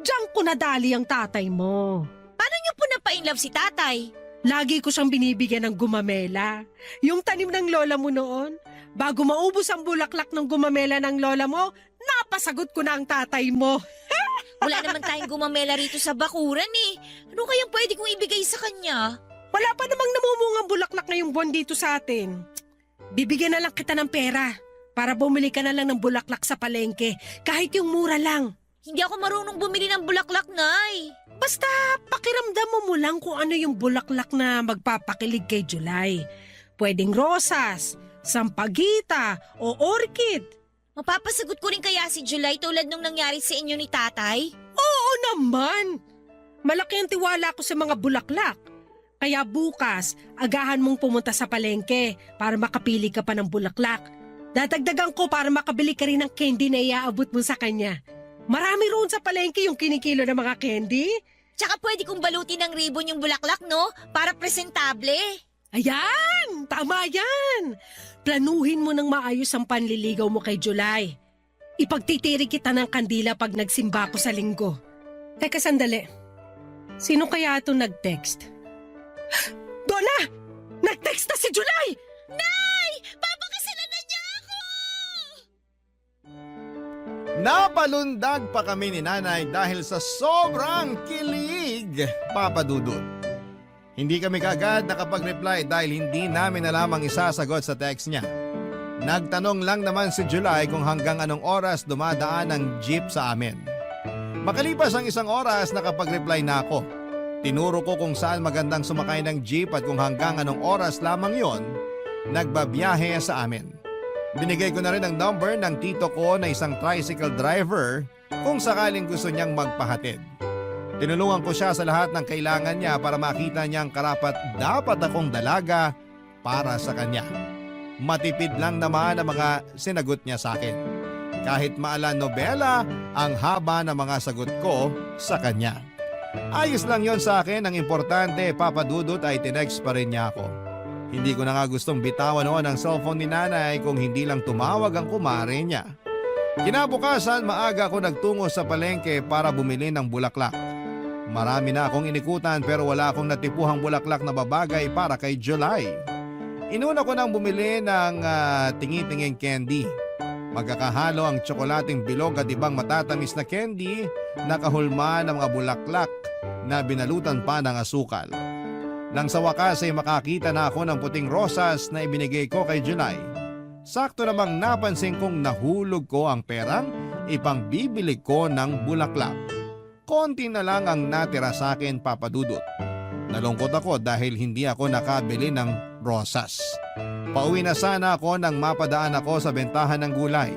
Diyan ko nadali ang tatay mo. Paano niyo po napa-inlove si tatay? Lagi ko siyang binibigyan ng gumamela. Yung tanim ng lola mo noon, bago maubos ang bulaklak ng gumamela ng lola mo, napasagot ko na ang tatay mo. Wala naman tayong gumamela rito sa bakuran eh. Ano kayang pwede kong ibigay sa kanya? Wala pa namang namumungang bulaklak ngayong buwan dito sa atin. Bibigyan na lang kita ng pera para bumili ka na lang ng bulaklak sa palengke, kahit yung mura lang. Hindi ako marunong bumili ng bulaklak, Nay. Basta pakiramdam mo lang kung ano yung bulaklak na magpapakilig kay July. Pwedeng rosas, sampagita o orchid. Mapapasagot ko rin kaya si July tulad nung nangyari sa inyo ni Tatay? Oo naman! Malaki ang tiwala ko sa mga bulaklak. Kaya bukas, agahan mong pumunta sa palengke para makapili ka pa ng bulaklak. Dadagdagan ko para makabili ka rin ng candy na iaabot mo sa kanya. Marami roon sa palengke yung kinikilo ng mga candy. Tsaka pwede kong balutin ng ribbon yung bulaklak, no? Para presentable. Ayan! Tama yan! Planuhin mo ng maayos ang panliligaw mo kay July. Ipagtitiri kita ng kandila pag nagsimba ko sa linggo. Teka sandali. Sino kaya ito nag-text? Donna! Nag-text na si July! Nay! Papakasalan na niya ako! Napalundag pa kami ni Nanay dahil sa sobrang kilig, Papa Dudut. Hindi kami kaagad nakapag-reply dahil hindi namin alam ang isasagot sa text niya. Nagtanong lang naman si July kung hanggang anong oras dumadaan ang jeep sa amin. Makalipas ang 1 oras nakapag-reply na ako. Tinuro ko kung saan magandang sumakay ng jeep at kung hanggang anong oras lamang yon nagbabiyahe sa amin. Binigay ko na rin ang number ng tito ko na isang tricycle driver kung sakaling gusto niyang magpahatid. Tinulungan ko siya sa lahat ng kailangan niya para makita niyang karapat dapat akong dalaga para sa kanya. Matipid lang naman ang mga sinagot niya sa akin. Kahit maalan nobela ang haba ng mga sagot ko sa kanya. Ayos lang yon sa akin, ang importante, Papa Dudut, ay tinext pa rin niya ako. Hindi ko na nga gustong bitawan noon ang cellphone ni Nanay kung hindi lang tumawag ang kumare niya. Kinabukasan, maaga ako nagtungo sa palengke para bumili ng bulaklak. Marami na akong inikutan pero wala akong natipuhang bulaklak na babagay para kay July. Inuna ko nang bumili ng tingi-tinging candy. Magkakahalo ang tsokolating bilog at ibang matatamis na candy na kahulma ng mga bulaklak na binalutan pa ng asukal. Nang sa wakas ay makakita na ako ng puting rosas na ibinigay ko kay July. Sakto namang napansin kong nahulog ko ang perang ipangbibili ko ng bulaklak. Konti na lang ang natira sa akin, Papa Dudut. Nalungkot ako dahil hindi ako nakabili ng rosas. Pauwi na sana ako nang mapadaan ako sa bentahan ng gulay.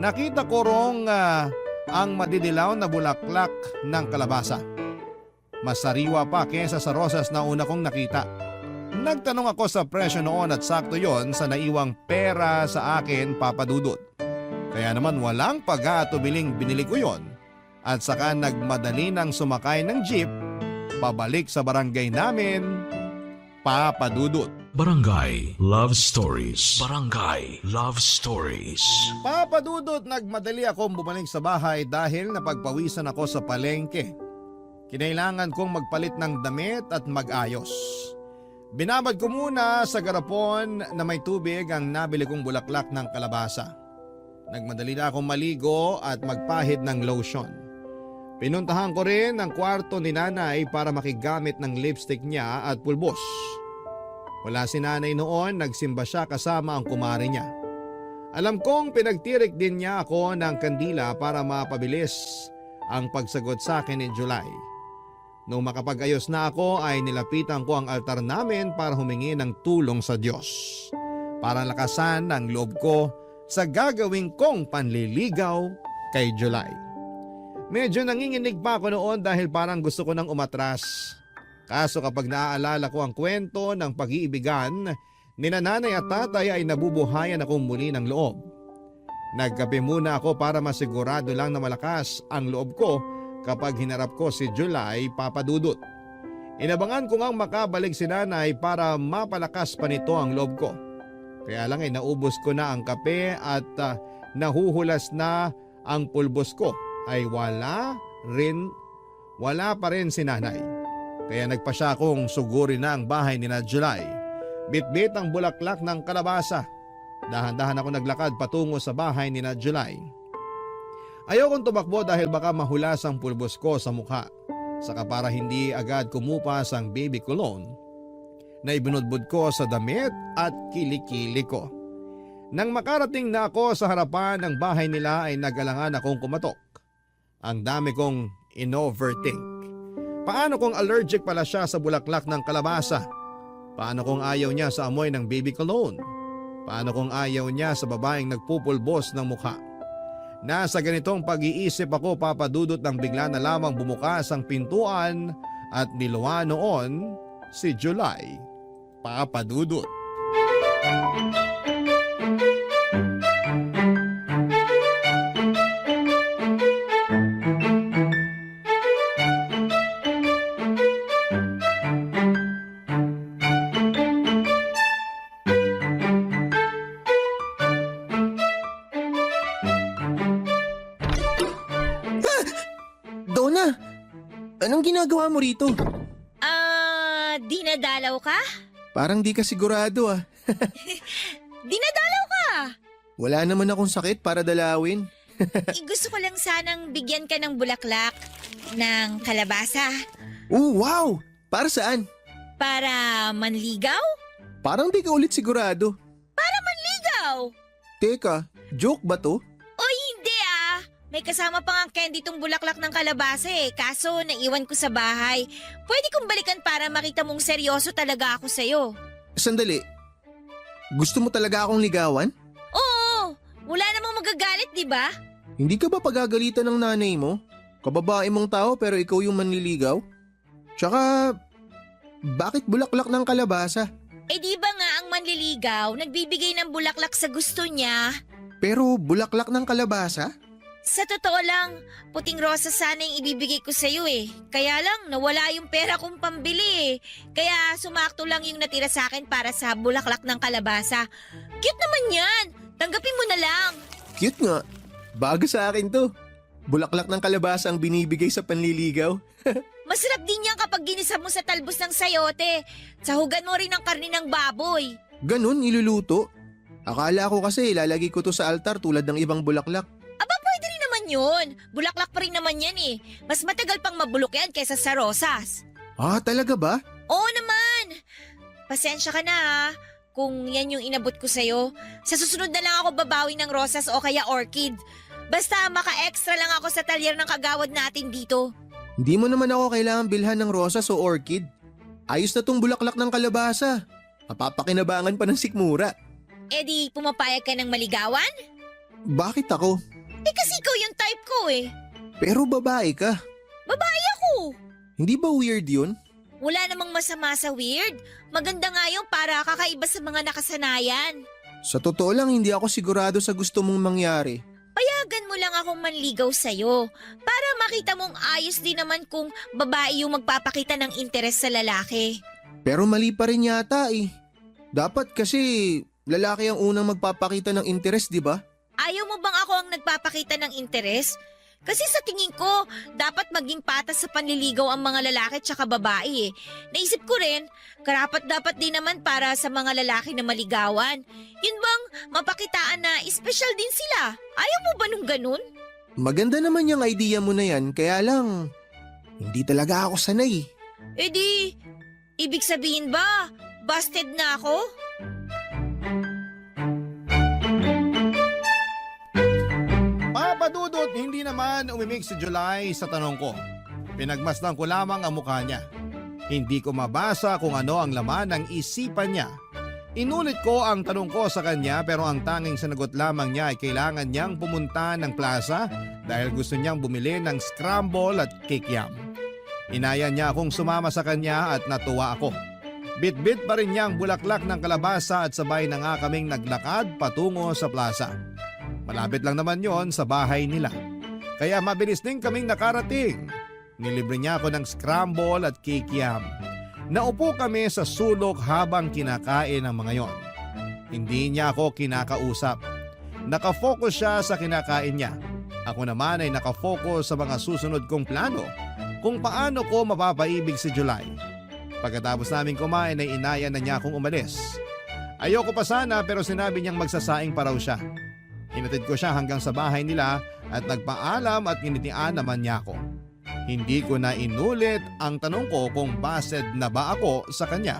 Nakita ko rong ang madidilaw na bulaklak ng kalabasa. Mas sariwa pa kesa sa rosas na una kong nakita. Nagtanong ako sa presyo noon at sakto yon sa naiwang pera sa akin, Papa Dudut. Kaya naman walang pag-aatubiling binili ko yon at saka nagmadali nang sumakay ng jeep pabalik sa barangay namin, Papa Dudut. Barangay Love Stories. Barangay Love Stories. Papa Dudut, nagmadali akong bumalik sa bahay dahil napagpawisan ako sa palengke. Kinailangan kong magpalit ng damit at mag-ayos. Binabad ko muna sa garapon na may tubig ang nabili kong bulaklak ng kalabasa. Nagmadali na akong maligo at magpahid ng lotion. Pinuntahan ko rin ang kwarto ni Nanay para makigamit ng lipstick niya at pulbos. Wala si Nanay noon, nagsimba siya kasama ang kumare niya. Alam kong pinagtirik din niya ako ng kandila para mapabilis ang pagsagot sa akin ni July. Nung makapag-ayos na ako ay nilapitan ko ang altar namin para humingi ng tulong sa Diyos. Para lakasan ang loob ko sa gagawin kong panliligaw kay July. Medyo nanginginig pa ako noon dahil parang gusto ko nang umatras. Kaso kapag naaalala ko ang kwento ng pag-iibigan ni Nanay at Tatay ay nabubuhayan akong muli ng loob. Nagkape muna ako para masigurado lang na malakas ang loob ko kapag hinarap ko si July, Papa Dudut. Inabangan ko ngang makabalik si Nanay para mapalakas pa nito ang loob ko. Kaya lang ay naubos ko na ang kape at nahuhulas na ang pulbos ko ay wala pa rin si Nanay. Kaya nagpasya akong sugurin na ang bahay ni na July. Bitbit ang bulaklak ng kalabasa. Dahan-dahan ako naglakad patungo sa bahay ni na July. Ayokong tumakbo dahil baka mahulas ang pulbos ko sa mukha. Saka para hindi agad kumupas ang baby cologne na ibinudbud ko sa damit at kilikili ko. Nang makarating na ako sa harapan ng bahay nila ay nag-alangan akong kumatok. Ang dami kong in-overthink. Paano kung allergic pala siya sa bulaklak ng kalabasa? Paano kung ayaw niya sa amoy ng baby cologne? Paano kung ayaw niya sa babaeng nagpupulbos ng mukha? Nasa ganitong pag-iisip ako, Papa Dudut, nang bigla na lamang bumukas ang pintuan at niluwa noon si July. Papa Dudut. Donna, anong ginagawa mo rito? Dinadalaw ka? Parang di ka sigurado ah. Dinadalaw ka! Wala naman akong sakit para dalawin. Gusto ko lang sanang bigyan ka ng bulaklak ng kalabasa Oh, wow! Para saan? para manligaw? Parang di ka ulit sigurado. Ligaw! Teka, joke ba to? O hindi ah! May kasama pa nga candy tong bulaklak ng kalabasa eh. Kaso naiwan ko sa bahay. Pwede kong balikan para makita mong seryoso talaga ako sa'yo. Sandali. Gusto mo talaga akong ligawan? Oo! Wala namang magagalit, di ba? Hindi ka ba pagagalitan ng nanay mo? Kababae mong tao pero ikaw yung manliligaw? Tsaka, bakit bulaklak ng kalabasa? Eh di ba nga ang manliligaw nagbibigay ng bulaklak sa gusto niya? Pero bulaklak ng kalabasa? Sa totoo lang, puting rosa sana yung ibibigay ko sa'yo eh. Kaya lang, nawala yung pera kong pambili eh. Kaya sumakto lang yung natira sa akin para sa bulaklak ng kalabasa. Cute naman yan! Tanggapin mo na lang! Cute nga. Bago sa akin to. Bulaklak ng kalabasa ang binibigay sa panliligaw. Masarap din yan kapag ginisa mo sa talbos ng sayote. Sahugan mo rin ang karni ng baboy. Ganun, iluluto. Akala ko kasi ilalagay ko to sa altar tulad ng ibang bulaklak. Aba, pwede rin naman yun. Bulaklak pa rin naman yan eh. Mas matagal pang mabulok yan kaysa sa rosas. Ah, talaga ba? Oo naman. Pasensya ka na ha. Kung yan yung inabot ko sa'yo. Sa susunod na lang ako babawi ng rosas o kaya orchid. Basta maka-extra lang ako sa talyer ng kagawad natin dito. Hindi mo naman ako kailangan bilhan ng rosas o orchid. Ayos na tong bulaklak ng kalabasa. Mapapakinabangan pa ng sikmura. Eh di pumapayag ka ng maligawan? Bakit ako? Eh kasi ikaw yung type ko eh. Pero babae ka. Babae ako. Hindi ba weird yun? Wala namang masama sa weird. Maganda nga yung para kakaiba sa mga nakasanayan. Sa totoo lang, hindi ako sigurado sa gusto mong mangyari. Payagan mo lang akong manligaw sa'yo para makita mong ayos din naman kung babae yung magpapakita ng interes sa lalaki. Pero mali pa rin yata eh. Dapat kasi lalaki ang unang magpapakita ng interes, di ba? Ayaw mo bang ako ang nagpapakita ng interes? Kasi sa tingin ko, dapat maging patas sa panliligaw ang mga lalaki tsaka babae eh. Naisip ko rin, karapat-dapat din naman para sa mga lalaki na maligawan. Yun bang mapakitaan na espesyal din sila? Ayaw mo ba nung ganun? Maganda naman yung idea mo na yan, kaya lang, hindi talaga ako sanay. Eh di, ibig sabihin ba, busted na ako? Papadudot, hindi naman umimik si July sa tanong ko. Pinagmasdan ko lamang ang mukha niya. Hindi ko mabasa kung ano ang laman ng isipan niya. Inulit ko ang tanong ko sa kanya pero ang tanging sinagot lamang niya ay kailangan niyang pumunta ng plaza dahil gusto niyang bumili ng scramble at kikiam. Inaya niya akong sumama sa kanya at natuwa ako. Bit-bit pa rin niya ang bulaklak ng kalabasa at sabay na nga kaming naglakad patungo sa plaza. Malapit lang naman yon sa bahay nila. Kaya mabilis din kaming nakarating. Nilibre niya ako ng scramble at kikiam. Naupo kami sa sulok habang kinakain ang mga yon. Hindi niya ako kinakausap. Nakafocus siya sa kinakain niya. Ako naman ay nakafocus sa mga susunod kong plano kung paano ko mapapaibig si July. Pagkatapos namin kumain ay inaya na niya akong umalis. Ayoko pa sana pero sinabi niyang magsasaing pa raw siya. Hinatid ko siya hanggang sa bahay nila at nagpaalam at nginitian naman niya ako. Hindi ko na inulit ang tanong ko kung based na ba ako sa kanya.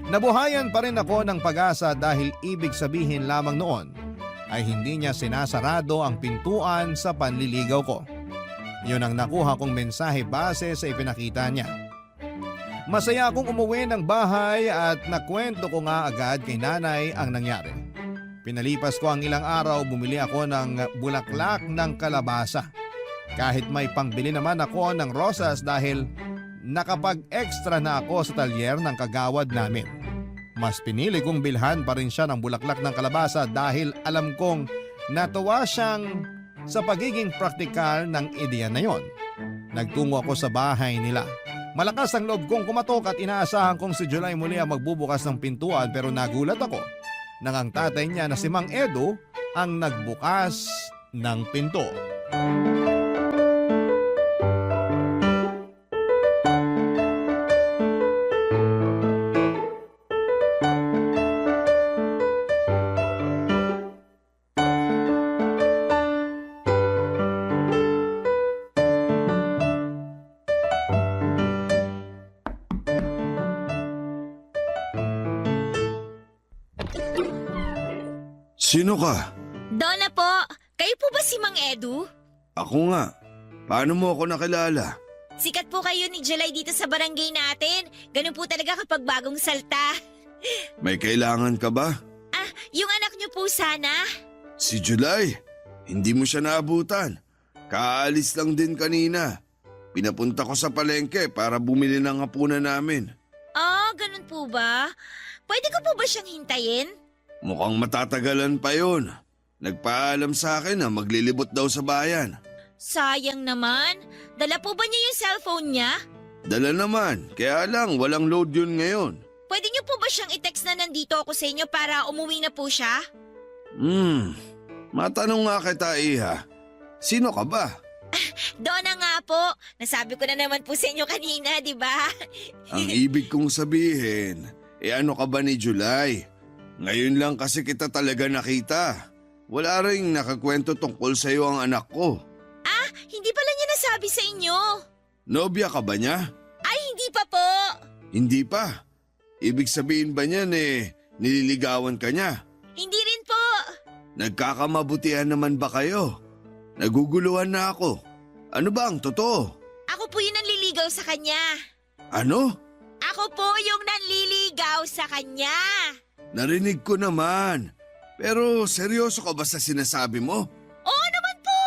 Nabuhayan pa rin ako ng pag-asa dahil ibig sabihin lamang noon ay hindi niya sinasarado ang pintuan sa panliligaw ko. Yun ang nakuha kong mensahe base sa ipinakita niya. Masaya akong umuwi ng bahay at nakwento ko nga agad kay nanay ang nangyari. Pinalipas ko ang ilang araw, bumili ako ng bulaklak ng kalabasa. Kahit may pangbili naman ako ng rosas dahil nakapag-extra na ako sa talyer ng kagawad namin. Mas pinili kong bilhan pa rin siya ng bulaklak ng kalabasa dahil alam kong natuwa siyang sa pagiging praktikal ng ideya na yon. Nagtungo ako sa bahay nila. Malakas ang loob kong kumatok at inaasahan kong si July muli ang magbubukas ng pintuan pero nagulat ako nang ang tatay niya na si Mang Edo ang nagbukas ng pinto. Sino ka? Donna po, kayo po ba si Mang Edu? Ako nga. Paano mo ako nakilala? Sikat po kayo ni July dito sa barangay natin. Ganun po talaga kapag bagong salta. May kailangan ka ba? Ah, yung anak niyo po sana? Si July. Hindi mo siya naabutan. Kaalis lang din kanina. Pinapunta ko sa palengke para bumili ng hapunan namin. Ah, ganun po ba? Pwede ko po ba siyang hintayin? Mukhang matatagalan pa yun. Nagpaalam sa akin na maglilibot daw sa bayan. Sayang naman. Dala po ba niya yung cellphone niya? Dala naman, kaya lang walang load yun ngayon. Pwede niyo po ba siyang i-text na nandito ako sa inyo para umuwi na po siya? Matanong nga kita, Iha. Sino ka ba? Donna nga po. Nasabi ko na naman po sa inyo kanina, di ba? Ang ibig kong sabihin, ano ka ba ni July? Ngayon lang kasi kita talaga nakita. Wala ring nakakwento tungkol sa iyo ang anak ko. Ah, hindi pala niya nasabi sa inyo. Nobya ka ba niya? Ay, hindi pa po. Hindi pa. Ibig sabihin ba niyan nililigawan ka niya? Hindi rin po. Nagkakamabutihan naman ba kayo? Naguguluhan na ako. Ano ba ang totoo? Ako po yung nanliligaw sa kanya. Ano? Ako po yung nanliligaw sa kanya. Narinig ko naman. Pero seryoso ka ba sa sinasabi mo? Oo naman po.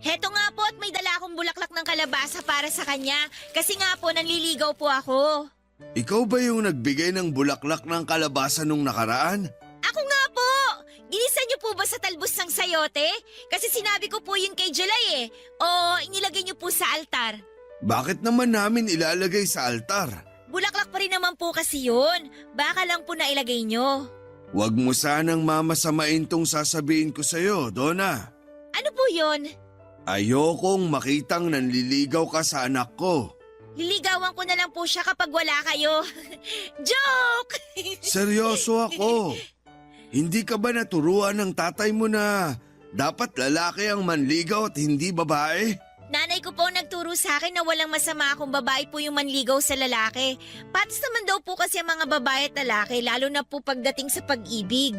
Heto nga po at may dala akong bulaklak ng kalabasa para sa kanya. Kasi nga po nanliligaw po ako. Ikaw ba yung nagbigay ng bulaklak ng kalabasa nung nakaraan? Ako nga po. Ginisa niyo po ba sa talbos ng sayote? Kasi sinabi ko po yun kay July O inilagay niyo po sa altar. Bakit naman namin ilalagay sa altar? Bulaklak pa rin naman po kasi yun. Baka lang po nailagay nyo. Huwag mo sanang mamasamain tong sasabihin ko sa'yo, Donna. Ano po yun? Ayokong makitang nanliligaw ka sa anak ko. Liligawan ko na lang po siya kapag wala kayo. Joke! Seryoso ako. Hindi ka ba naturuan ng tatay mo na dapat lalaki ang manligaw at hindi babae? Nanay ko po nagturo sa akin na walang masama kung babae po yung manligaw sa lalaki. Patas naman daw po kasi ang mga babae at lalaki, lalo na po pagdating sa pag-ibig.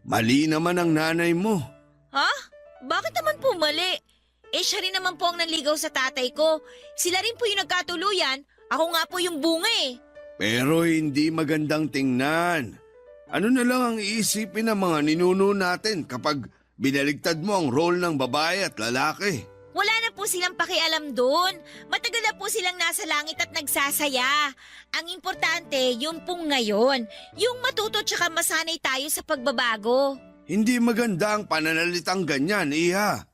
Mali naman ang nanay mo. Ha? Bakit naman po mali? Siya rin naman po ang nanligaw sa tatay ko. Sila rin po yung nagkatuluyan. Ako nga po yung bunga Pero hindi magandang tingnan. Ano na lang ang iisipin ng mga ninuno natin kapag binaligtad mo ang role ng babae at lalaki? Wala na po silang pakialam doon. Matagal na po silang nasa langit at nagsasaya. Ang importante, yung pong ngayon. Yung matuto tsaka masanay tayo sa pagbabago. Hindi maganda ang pananalitang ganyan, Iha.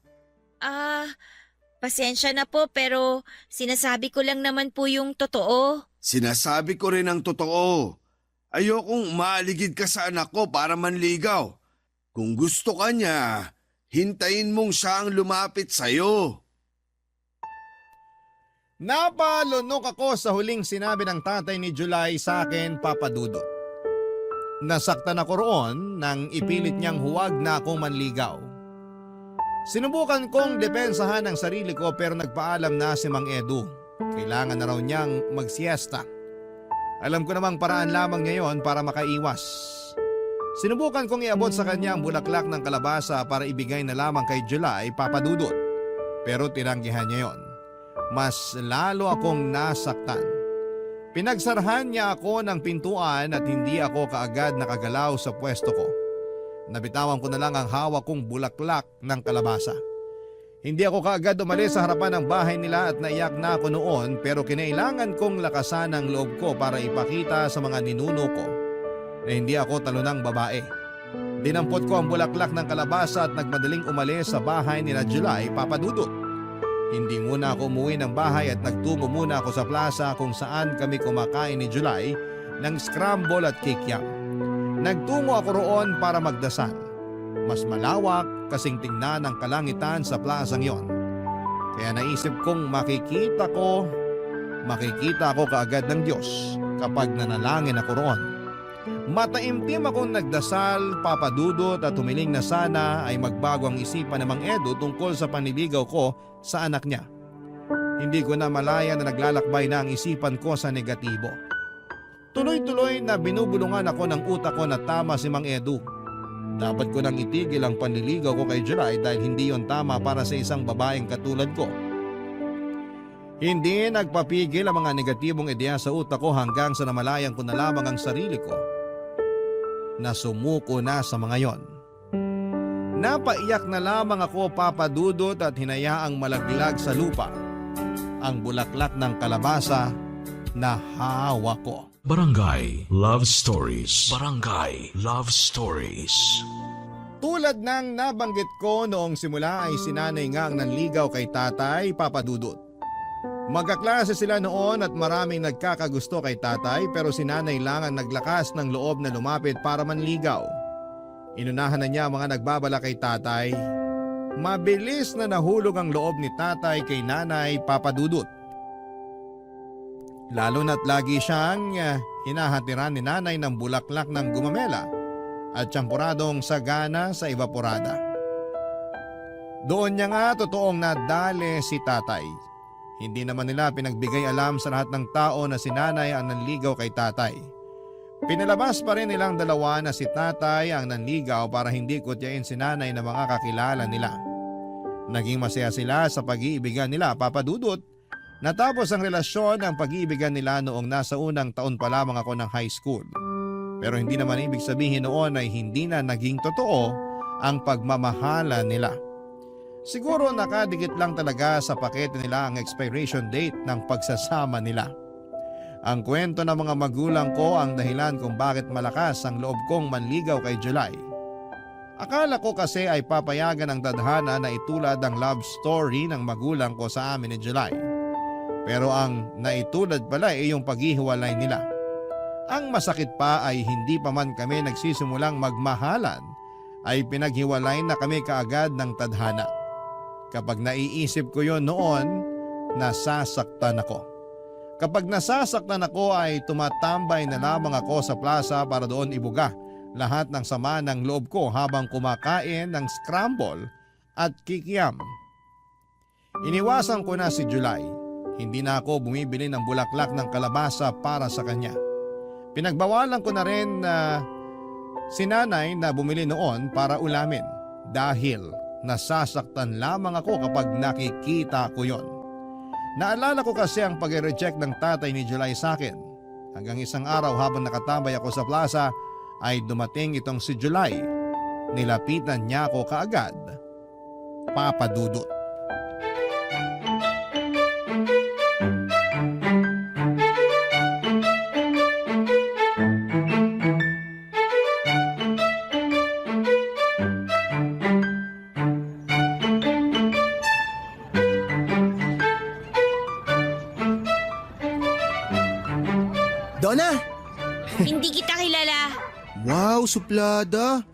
Pasensya na po pero sinasabi ko lang naman po yung totoo. Sinasabi ko rin ang totoo. Ayokong maaligid ka sa anak ko para manligaw. Kung gusto ka niya, hintayin mong siya ang lumapit sa'yo. Napalunok ako sa huling sinabi ng tatay ni July sa akin, Papa Dudut. Nasaktan ako roon nang ipilit niyang huwag na akong manligaw. Sinubukan kong depensahan ang sarili ko pero nagpaalam na si Mang Edu. Kailangan na raw niyang magsiesta. Alam ko namang paraan lamang niya yon para makaiwas. Sinubukan kong iabot sa kanya ang bulaklak ng kalabasa para ibigay na lamang kay July, Papa Dudut. Pero tinanggihan niya yon. Mas lalo akong nasaktan. Pinagsarhan niya ako ng pintuan at hindi ako kaagad nakagalaw sa pwesto ko. Nabitawan ko na lang ang hawak kong bulaklak ng kalabasa. Hindi ako kaagad umalis sa harapan ng bahay nila at naiyak na ako noon pero kinailangan kong lakasan ang loob ko para ipakita sa mga ninuno ko na hindi ako talunang babae. Dinampot ko ang bulaklak ng kalabasa at nagmadaling umalis sa bahay nila July, Papa Dudut. Hindi muna ako umuwi ng bahay at nagtungo muna ako sa plaza kung saan kami kumakain ni July ng scramble at kikiam. Nagtungo ako roon para magdasal. Mas malawak kasing tingnan ang kalangitan sa plazang yon. Kaya naisip kong makikita ko kaagad ng Diyos kapag nanalangin ako roon. Mataimtim akong nagdasal, Papa Dudut, at humiling na sana ay magbago ang isipan ng Mang Edu tungkol sa panliligaw ko sa anak niya. Hindi ko na malaya na naglalakbay na ang isipan ko sa negatibo. Tuloy-tuloy na binubulungan ako ng utak ko na tama si Mang Edu. Dapat ko nang itigil ang panliligaw ko kay July dahil hindi yon tama para sa isang babaeng katulad ko. Hindi nagpapigil ang mga negatibong ideya sa utak ko hanggang sa namalayan ko na lamang ang sarili ko na sumuko na sa mga yon. Napaiyak na lamang ako, Papa Dudut, at hinayaang malaglag sa lupa ang bulaklak ng kalabasa na hawak ko. Barangay Love Stories. Barangay Love Stories. Tulad ng nabanggit ko noong simula ay sinanay nga ang nanligaw kay tatay, Papa Dudut. Magkaklase sila noon at maraming nagkakagusto kay tatay pero sinanay lang ang naglakas ng loob na lumapit para manligaw. Inunahan na niya ang mga nagbabala kay tatay. Mabilis na nahulog ang loob ni tatay kay nanay, Papa Dudut. Lalo na't lagi siyang hinahatiran ni nanay ng bulaklak ng gumamela at tsampuradong sagana sa evaporada. Doon niya nga totoong nadali si tatay. Hindi naman nila pinagbigay alam sa lahat ng tao na si nanay ang nanligaw kay tatay. Pinalabas pa rin nilang dalawa na si tatay ang nanligaw para hindi kutyain si nanay na mga kakilala nila. Naging masaya sila sa pag-iibigan nila, Papa Dudut. Natapos ang relasyon ng pag-iibigan nila noong nasa unang taon pa lamang ako ng high school. Pero hindi naman ibig sabihin noon ay hindi na naging totoo ang pagmamahala nila. Siguro nakadikit lang talaga sa pakete nila ang expiration date ng pagsasama nila. Ang kwento ng mga magulang ko ang dahilan kung bakit malakas ang loob kong manligaw kay July. Akala ko kasi ay papayagan ang tadhana na itulad ang love story ng magulang ko sa amin ni July. Pero ang naitulad pala ay yung paghihiwalay nila. Ang masakit pa ay hindi pa man kami nagsisimulang magmahalan ay pinaghiwalay na kami kaagad ng tadhana. Kapag naiisip ko yon noon, nasasaktan ako. Kapag nasasaktan ako ay tumatambay na lamang ako sa plaza para doon ibuga lahat ng sama ng loob ko habang kumakain ng scramble at kikiam. Iniwasan ko na si July. Hindi na ako bumibili ng bulaklak ng kalabasa para sa kanya. Pinagbawalan ko na rin na si nanay na bumili noon para ulamin dahil nasasaktan lamang ako kapag nakikita ko yon. Naalala ko kasi ang pag-reject ng tatay ni July sa akin. Hanggang isang araw habang nakatambay ako sa plaza ay dumating itong si July. Nilapitan niya ako kaagad. Papa Dudut. Donna! Hindi kita kilala. Wow, suplada!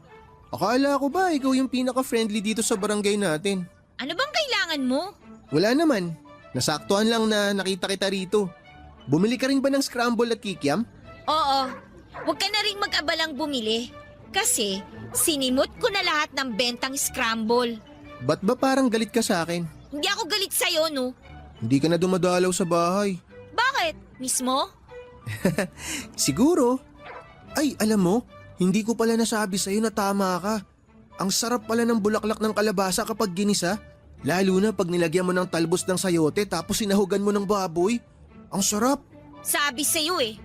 Akala ko ba ikaw yung pinaka-friendly dito sa barangay natin? Ano bang kailangan mo? Wala naman. Nasaktuhan lang na nakita kita rito. Bumili ka rin ba ng scramble at kikiam? Oo. Huwag ka na rin mag-abalang bumili. Kasi sinimot ko na lahat ng bentang scramble. Ba't ba parang galit ka sa akin? Hindi ako galit sa'yo, no? Hindi ka na dumadalaw sa bahay. Bakit? Mismo? Siguro. Ay, alam mo, hindi ko pala nasabi sa'yo na tama ka. Ang sarap pala ng bulaklak ng kalabasa kapag ginisa. Lalo na pag nilagyan mo ng talbos ng sayote tapos sinahugan mo ng baboy. Ang sarap. Sabi sa'yo eh.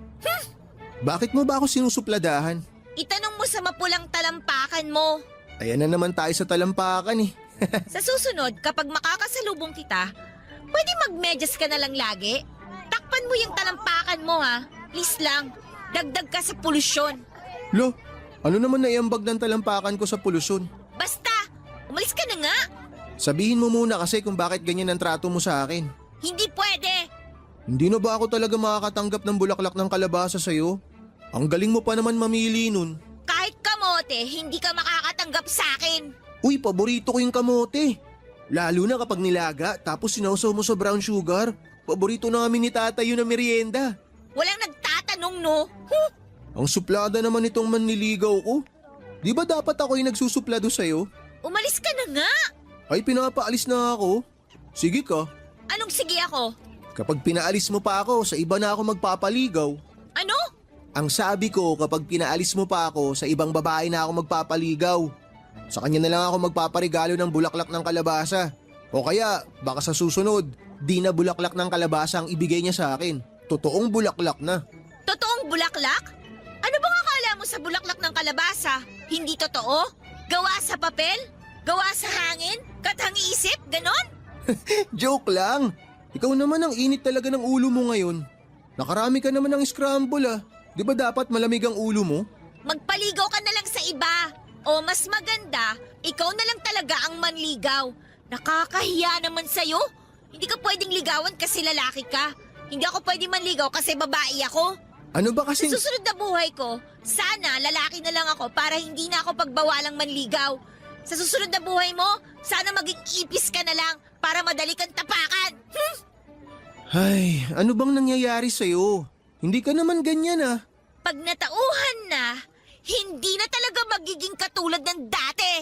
Bakit mo ba ako sinusupladahan? Itanong mo sa mapulang talampakan mo. Ayan na naman tayo sa talampakan eh. Sa susunod, kapag makakasalubong kita, pwede magmedyas ka na lang lagi. Takpan mo yung talampakan mo ha. Please lang, dagdag ka sa polusyon. Lo, ano naman naiambag ng talampakan ko sa polusyon? Basta, umalis ka na nga. Sabihin mo muna kasi kung bakit ganyan ang trato mo sa akin. Hindi pwede. Hindi na ba ako talaga makakatanggap ng bulaklak ng kalabasa sa'yo? Ang galing mo pa naman mamili nun. Kahit kamote, hindi ka makakatanggap sa akin. Uy, paborito ko yung kamote. Lalo na kapag nilaga tapos sinawsaw mo sa brown sugar. Paborito namin ni tatay yun na merienda. Walang nagtatanong, no? Ang suplada naman itong manliligaw ko. Di ba dapat ako yung nagsusuplado sa'yo? Umalis ka na nga. Ay, pinapaalis na ako. Sige ka. Anong sige ako? Kapag pinaalis mo pa ako, sa iba na ako magpapaligaw. Ano? Ang sabi ko, kapag pinaalis mo pa ako, sa ibang babae na ako magpapaligaw. Sa kanya na lang ako magpaparigalo ng bulaklak ng kalabasa. O kaya, baka sa susunod, di na bulaklak ng kalabasa ang ibigay niya sa akin. Totoong bulaklak na. Totoong bulaklak? Ano bang akala mo sa bulaklak ng kalabasa? Hindi totoo? Gawa sa papel? Gawa sa hangin? Katangi-isip? Ganon? Joke lang. Ikaw naman ang init talaga ng ulo mo ngayon. Nakarami ka naman ng scramble ah. Di ba dapat malamig ang ulo mo? Magpaligaw ka na lang sa iba. O mas maganda, ikaw na lang talaga ang manligaw. Nakakahiya naman sa'yo. Hindi ka pwedeng ligawan kasi lalaki ka. Hindi ako pwedeng manligaw kasi babae ako. Ano ba Sa kasing... susunod na buhay ko, sana lalaki na lang ako para hindi na ako pagbawalang manligaw. Sa susunod na buhay mo, sana maging ipis ka na lang para madali kang tapakan. Ay, ano bang nangyayari sa'yo? Hindi ka naman ganyan ah. Pag natauhan na, hindi na talaga magiging katulad ng dati.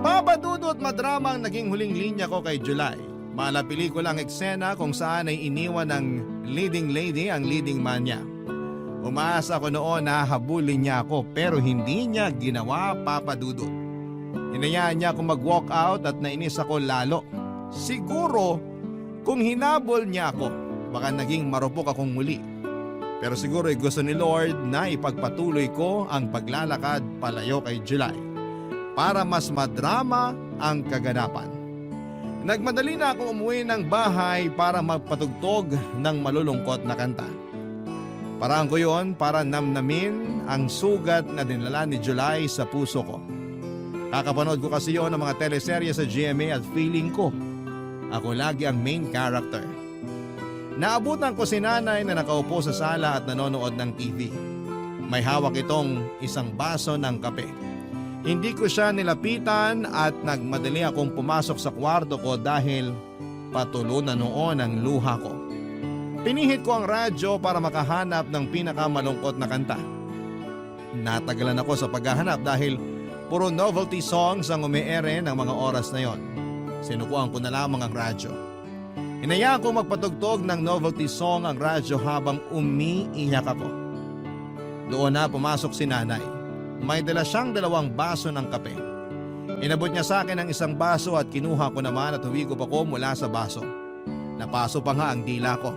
Papadudot madrama ang naging huling linya ko kay July. Mala pelikulang eksena kung saan ay iniwan ng leading lady ang leading man niya. Umaasa ko noon na habulin niya ako pero hindi niya ginawa, Papadudot. Hinayaan niya akong mag-walk out at nainis ako lalo. Siguro kung hinabol niya ako, baka naging marupok akong muli. Pero siguro gusto ni Lord na ipagpatuloy ko ang paglalakad palayo kay July para mas madrama ang kaganapan. Nagmadali na akong umuwi ng bahay para magpatugtog ng malulungkot na kanta. Parang ko yun para namnamin ang sugat na dinala ni July sa puso ko. Kakapanood ko kasi yun ng mga teleserye sa GMA at feeling ko, ako lagi ang main character. Naabutan ko si nanay na nakaupo sa sala at nanonood ng TV. May hawak itong isang baso ng kape. Hindi ko siya nilapitan at nagmadali akong pumasok sa kwarto ko dahil patulo na noon ang luha ko. Pinihit ko ang radyo para makahanap ng pinakamalungkot na kanta. Natagalan ako sa paghahanap dahil puro novelty songs ang umiere ng mga oras na yon. Sinukuan ko na lamang ang radyo. Hinayaan ko magpatugtog ng novelty song ang radyo habang umiiyak ako. Doon na pumasok si nanay. May dala siyang 2 baso ng kape. Inabot niya sa akin ang isang baso at kinuha ko naman at huwigop ako mula sa baso. Napaso pa nga ang dila ko.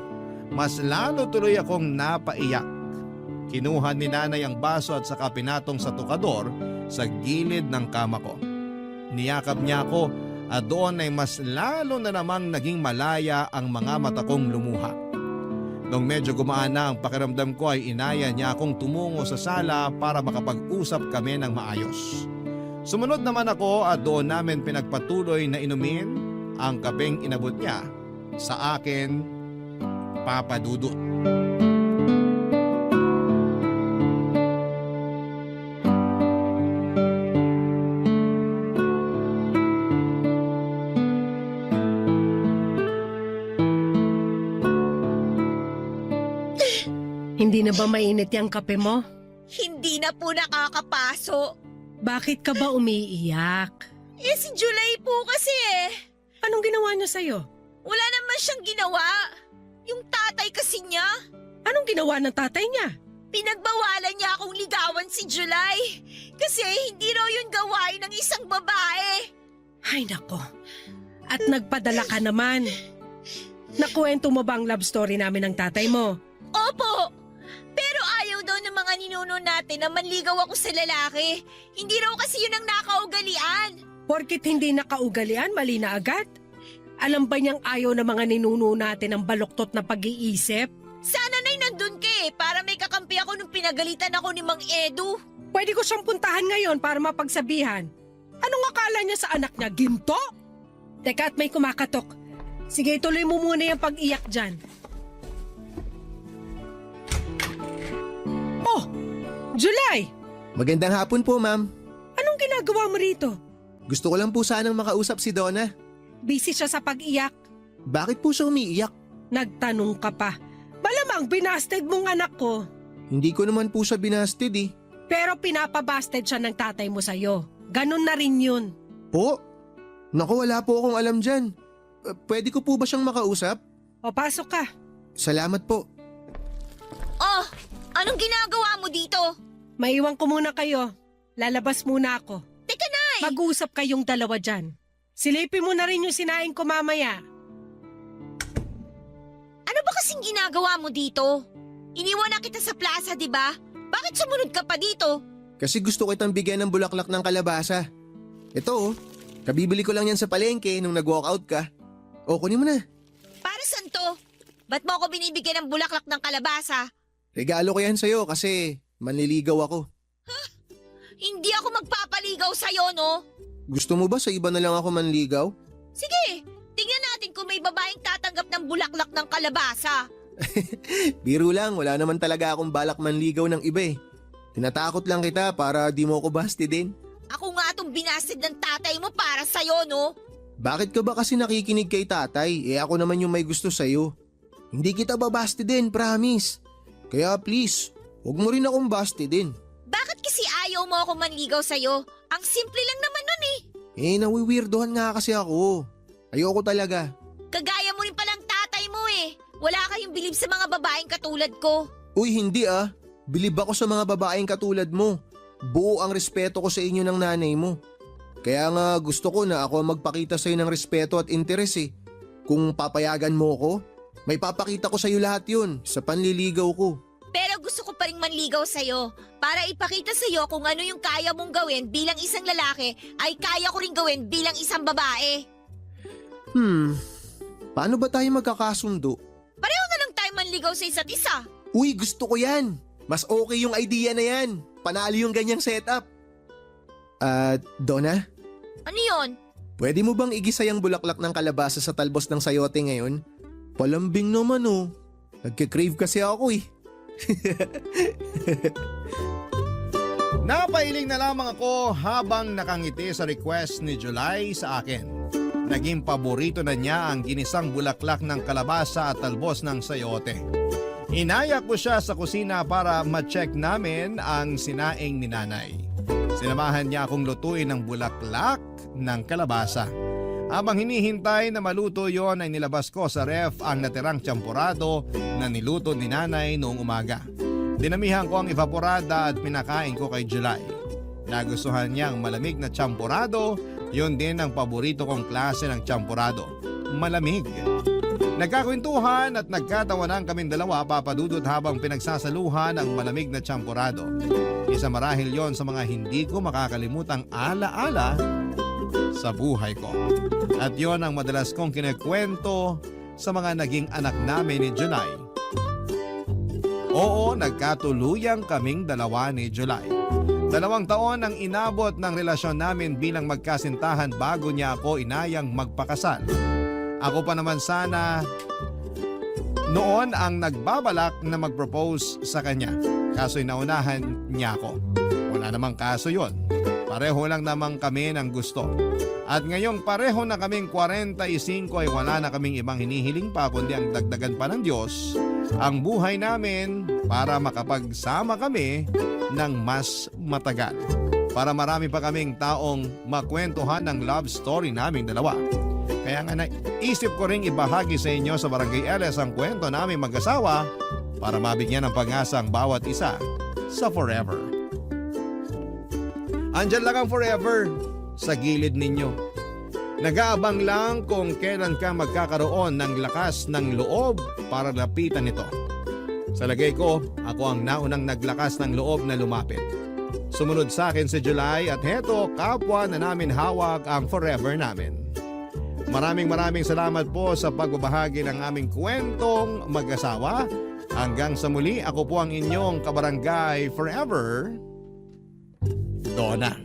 Mas lalo tuloy akong napaiyak. Kinuha ni nanay ang baso at saka pinatong sa tukador sa gilid ng kama ko. Niyakap niya ako at doon ay mas lalo na namang naging malaya ang mga mata kong lumuha. Nung medyo gumaan na ang pakiramdam ko ay inaya niya akong tumungo sa sala para makapag-usap kami ng maayos. Sumunod naman ako at doon namin pinagpatuloy na inumin ang kapeng inabot niya sa akin, Papadudot. Hindi na ba mainit yung kape mo? Hindi na po nakakapaso. Bakit ka ba umiiyak? Eh si July po kasi Anong ginawa niya sa'yo? Wala naman siyang ginawa. Yung tatay kasi niya. Anong ginawa ng tatay niya? Pinagbawalan niya akong ligawan si July. Kasi hindi raw yun gawain ng isang babae. Ay nako. At nagpadala ka naman. Nakuwento mo ba ang love story namin ng tatay mo? Opo. Pero ayaw daw ng mga ninuno natin na manligaw ako sa lalaki. Hindi raw kasi yun ang nakaugalian. Porkit hindi nakaugalian, mali na agad? Alam ba niyang ayaw ng mga ninuno natin ng baluktot na pag-iisip? Sana na'y nandun ka para may kakampi ako nung pinagalitan ako ni Mang Edu. Pwede ko siyang puntahan ngayon para mapagsabihan. Anong akala niya sa anak niya? Ginto? Teka at may kumakatok. Sige, tuloy mo muna yung pag-iyak dyan. Oh! July! Magandang hapon po, ma'am. Anong ginagawa mo rito? Gusto ko lang po sanang makausap si Donna. Busy siya sa pag-iyak. Bakit po siya umiiyak? Nagtanong ka pa. Malamang binasted mong anak ko. Hindi ko naman po siya binasted eh. Pero pinapabasted siya ng tatay mo sa'yo. Ganon na rin yun. Po? Naku, wala po akong alam dyan. Pwede ko po ba siyang makausap? O pasok ka. Salamat po. Oh, anong ginagawa mo dito? Maiwan ko muna kayo. Lalabas muna ako. Teka, Nay! Mag-uusap kayong dalawa dyan. Silipin mo na rin yung sinaing ko mamaya. Ano ba kasing ginagawa mo dito? Iniwan na kita sa plaza, di ba? Bakit sumunod ka pa dito? Kasi gusto kitang bigyan ng bulaklak ng kalabasa. Ito oh, kabibili ko lang yan sa palengke nung nag-walkout ka. O, kunin mo na. Para saan to? Ba't mo ako binibigyan ng bulaklak ng kalabasa? Regalo ko yan sa'yo kasi manliligaw ako. Hindi ako magpapaligaw sa'yo, no? Gusto mo ba sa iba na lang ako manligaw? Sige, tingnan natin kung may babaeng tatanggap ng bulaklak ng kalabasa. Biro lang, wala naman talaga akong balak manligaw ng iba eh. Tinatakot lang kita para di mo ako basti din. Ako nga itong binasted ng tatay mo para sa'yo, no? Bakit ka ba kasi nakikinig kay tatay? Eh ako naman yung may gusto sa'yo. Hindi kita babasti din, promise. Kaya please, huwag mo rin akong basti din. Bakit kasi ayaw mo ako manligaw sa'yo? Ang simple lang naman nun eh. Eh nawiwirdohan nga kasi ako. Ayoko talaga. Kagaya mo rin palang tatay mo eh. Wala kayong bilib sa mga babaeng katulad ko. Uy, hindi ah. Bilib ako sa mga babaeng katulad mo. Buo ang respeto ko sa inyo ng nanay mo. Kaya nga gusto ko na ako ang magpakita sa'yo ng respeto at interes eh. Kung papayagan mo ko, may papakita ko sa'yo lahat yun sa panliligaw ko. Pero gusto ko pa rin manligaw sa'yo para ipakita sa'yo kung ano yung kaya mong gawin bilang isang lalaki ay kaya ko rin gawin bilang isang babae. Paano ba tayo magkakasundo? Pareho na lang tayo manligaw sa isa't isa. Uy, gusto ko yan. Mas okay yung idea na yan. Panalo yung ganyang setup. Donna? Ano yon? Pwede mo bang igisa yung bulaklak ng kalabasa sa talbos ng sayote ngayon? Palambing naman oh. Nagkikrave kasi ako eh. Napailing na lamang ako habang nakangiti sa request ni July sa akin. Naging paborito na niya ang ginisang bulaklak ng kalabasa at talbos ng sayote. Inaya ko siya sa kusina para ma-check namin ang sinaing ni nanay. Sinamahan niya akong lutuin ng bulaklak ng kalabasa. Habang hinihintay na maluto yon ay nilabas ko sa ref ang natirang tsampurado na niluto ni nanay noong umaga. Dinamihan ko ang evaporada at pinakain ko kay July. Nagustuhan niya ang malamig na tsampurado, yun din ang paborito kong klase ng tsampurado, malamig. Nagkakwentuhan at nagkatawanan kaming dalawa papadudot habang pinagsasaluhan ang malamig na tsampurado. Isa marahil yon sa mga hindi ko makakalimutang alaala sa buhay ko. At yon ang madalas kong kinekwento sa mga naging anak namin ni July. Oo, nagkatuluyang kaming dalawa ni July. 2 taon ang inabot ng relasyon namin bilang magkasintahan bago niya ako inayang magpakasal. Ako pa naman sana noon ang nagbabalak na mag-propose sa kanya. Kaso'y naunahan niya ako. Wala namang kaso yon. Pareho lang naman kami ng gusto. At ngayong pareho na kaming 45 ay wala na kaming ibang hinihiling pa kundi ang dagdagan pa ng Diyos ang buhay namin para makapagsama kami ng mas matagal. Para marami pa kaming taong makwentuhan ng love story naming dalawa. Kaya nga naisip ko ring ibahagi sa inyo sa Barangay LS ang kwento naming mag-asawa para mabigyan ng pag-asa ang bawat isa sa forever. Andyan lang ang forever sa gilid ninyo. Nag-aabang lang kung kailan ka magkakaroon ng lakas ng loob para lapitan ito. Sa lagay ko, ako ang naunang naglakas ng loob na lumapit. Sumunod sa akin si July at heto kapwa na namin hawak ang forever namin. Maraming salamat po sa pagbabahagi ng aming kwentong mag-asawa. Hanggang sa muli, ako po ang inyong kabarangay forever, Donna.